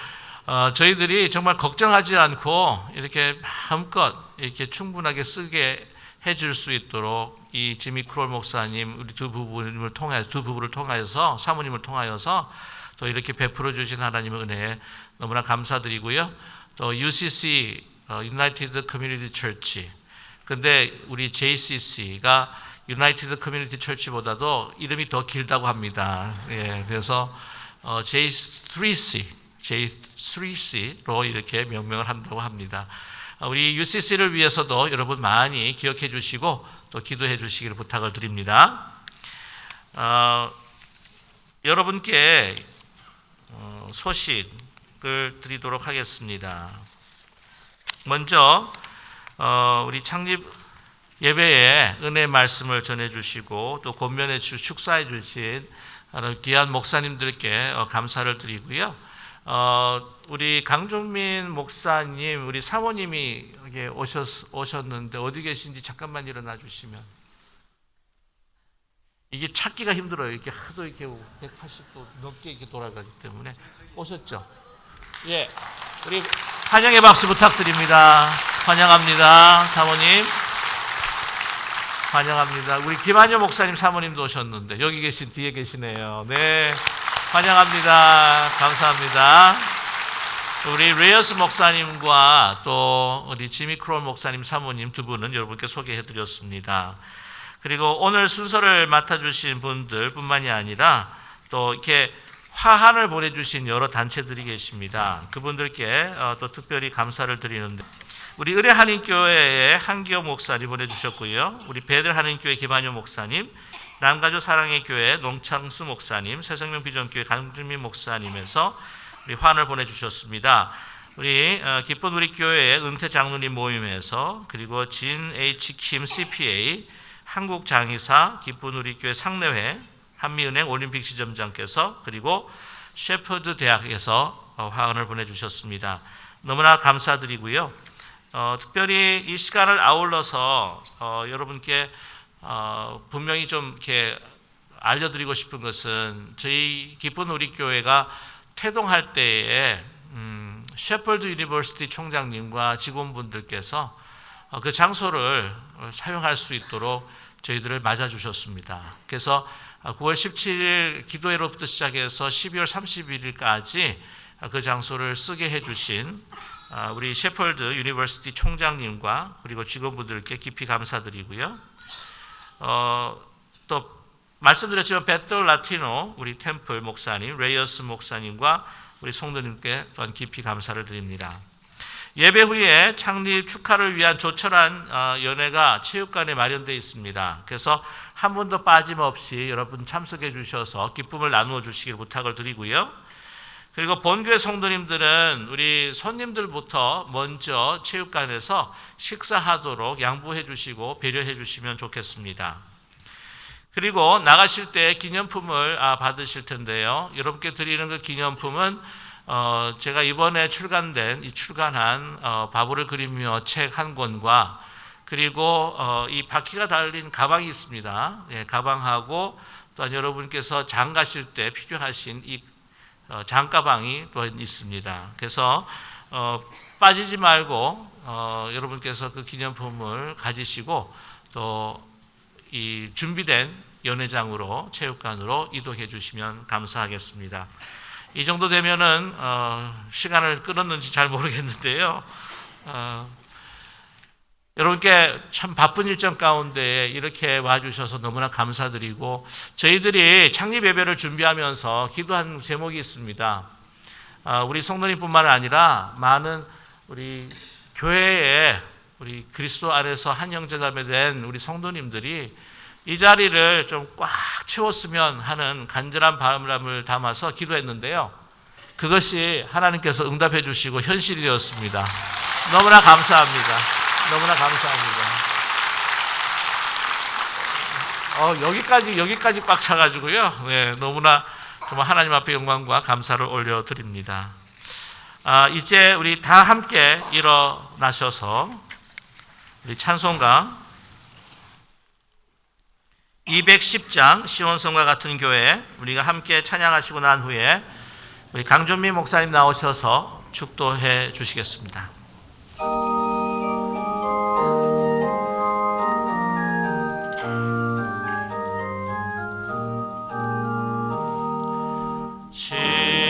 저희들이 정말 걱정하지 않고 이렇게 마음껏 이렇게 충분하게 쓰게 해줄 수 있도록 이 지미 크롤 목사님 우리 두 부부를 통하여서 사모님을 통하여서 또 이렇게 베풀어 주신 하나님의 은혜에 너무나 감사드리고요. 또 UCC United Community Church, 근데 우리 JCC가 United Community Church보다도 이름이 더 길다고 합니다. 예, 그래서 J3C로 이렇게 명명을 한다고 합니다. 우리 UCC를 위해서도 여러분 많이 기억해 주시고 또 기도해 주시기를 부탁을 드립니다. 여러분께 소식을 드리도록 하겠습니다. 먼저 우리 창립 예배에 은혜 말씀을 전해주시고 또 권면에 축사해 주신 귀한 목사님들께 감사를 드리고요. 우리 강종민 목사님, 우리 사모님이 여기 오셨는데 어디 계신지 잠깐만 일어나 주시면. 이게 찾기가 힘들어요. 이렇게 하도 이렇게 180도 넘게 이렇게 돌아가기 때문에. 오셨죠? 예, 우리 환영의 박수 부탁드립니다. 환영합니다, 사모님. 환영합니다. 우리 김한효 목사님 사모님도 오셨는데 여기 계신 뒤에 계시네요. 네, 환영합니다. 감사합니다. 우리 레이어스 목사님과 또 우리 지미 크롤 목사님 사모님 두 분은 여러분께 소개해드렸습니다. 그리고 오늘 순서를 맡아주신 분들 뿐만이 아니라 또 이렇게 화환을 보내주신 여러 단체들이 계십니다. 그분들께 또 특별히 감사를 드리는데, 우리 의뢰 한인교회의 한기호 목사님 보내주셨고요. 우리 베들 한인교회 김한효 목사님, 남가주 사랑의 교회 농창수 목사님, 새생명 비전교회 강준민 목사님에서 우리 화환을 보내주셨습니다. 우리 기쁜 우리 교회의 은퇴 장로님 모임에서, 그리고 진 H 킴 CPA, 한국 장의사 기쁜 우리 교회 상내회, 한미은행 올림픽 지점장께서, 그리고 셰퍼드 대학에서 화환을 보내주셨습니다. 너무나 감사드리고요. 특별히 이 시간을 아울러서 여러분께 분명히 좀 이렇게 알려드리고 싶은 것은, 저희 기쁜 우리 교회가 태동할 때에 셰퍼드 유니버시티 총장님과 직원분들께서 그 장소를 사용할 수 있도록 저희들을 맞아주셨습니다. 그래서 9월 17일 기도회로부터 시작해서 12월 31일까지 그 장소를 쓰게 해주신 우리 셰퍼드 유니버시티 총장님과 그리고 직원분들께 깊이 감사드리고요. 또 말씀드렸지만 베틀 라티노 우리 템플 목사님, 레이어스 목사님과 우리 성도님께 또한 깊이 감사를 드립니다. 예배 후에 창립 축하를 위한 조촐한 연회가 체육관에 마련되어 있습니다. 그래서 한 분도 빠짐없이 여러분 참석해 주셔서 기쁨을 나누어 주시길 부탁을 드리고요. 그리고 본교회 성도님들은 우리 손님들부터 먼저 체육관에서 식사하도록 양보해 주시고 배려해 주시면 좋겠습니다. 그리고 나가실 때 기념품을 받으실 텐데요. 여러분께 드리는 그 기념품은 제가 이번에 출간한 바보를 그리며 책 한 권과, 그리고 이 바퀴가 달린 가방이 있습니다. 예, 가방하고 또한 여러분께서 장 가실 때 필요하신 이 장가방이 또 있습니다. 그래서 빠지지 말고 여러분께서 그 기념품을 가지시고 또 이 준비된 연회장으로, 체육관으로 이동해 주시면 감사하겠습니다. 이 정도 되면은 시간을 끌었는지 잘 모르겠는데요. 여러분께 참 바쁜 일정 가운데 이렇게 와주셔서 너무나 감사드리고, 저희들이 창립 예배를 준비하면서 기도한 제목이 있습니다. 우리 성도님뿐만 아니라 많은 우리 교회에, 우리 그리스도 안에서 한 형제자매 된 우리 성도님들이 이 자리를 좀 꽉 채웠으면 하는 간절한 바람을 담아서 기도했는데요. 그것이 하나님께서 응답해 주시고 현실이 되었습니다. 너무나 감사합니다. 너무나 감사합니다. 여기까지 꽉 차가지고요. 네, 너무나 정말 하나님 앞에 영광과 감사를 올려드립니다. 이제 우리 다 함께 일어나셔서 우리 찬송가 210장 시온성과 같은 교회 우리가 함께 찬양하시고 난 후에 우리 강준민 목사님 나오셔서 축도해 주시겠습니다. 시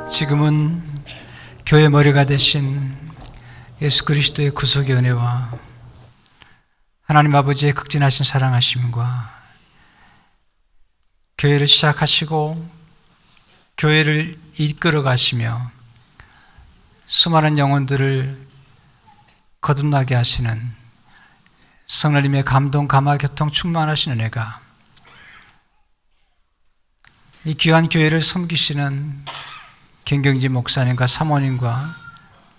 지금은 교회 머리가 되신 예수 그리스도의 구속의 은혜와 하나님 아버지의 극진하신 사랑하심과 교회를 시작하시고 교회를 이끌어 가시며 수많은 영혼들을 거듭나게 하시는 성령님의 감동, 감화, 교통 충만하신 은혜가 이 귀한 교회를 섬기시는 김경지 목사님과 사모님과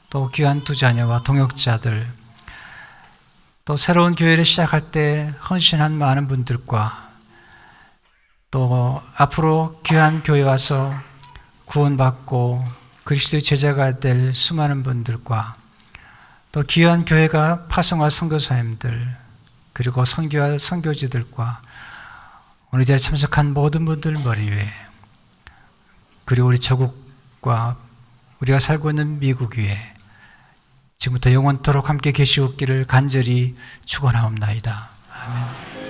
또 귀한 두 자녀와 동역자들, 또 새로운 교회를 시작할 때 헌신한 많은 분들과 또 앞으로 귀한 교회 와서 구원받고 그리스도의 제자가 될 수많은 분들과 또 귀한 교회가 파송할 선교사님들, 그리고 선교할 선교지들과 오늘 이 자리에 참석한 모든 분들 머리 위에, 그리고 우리 조국과 우리가 살고 있는 미국 위에 지금부터 영원토록 함께 계시옵기를 간절히 축원하옵나이다. 아멘.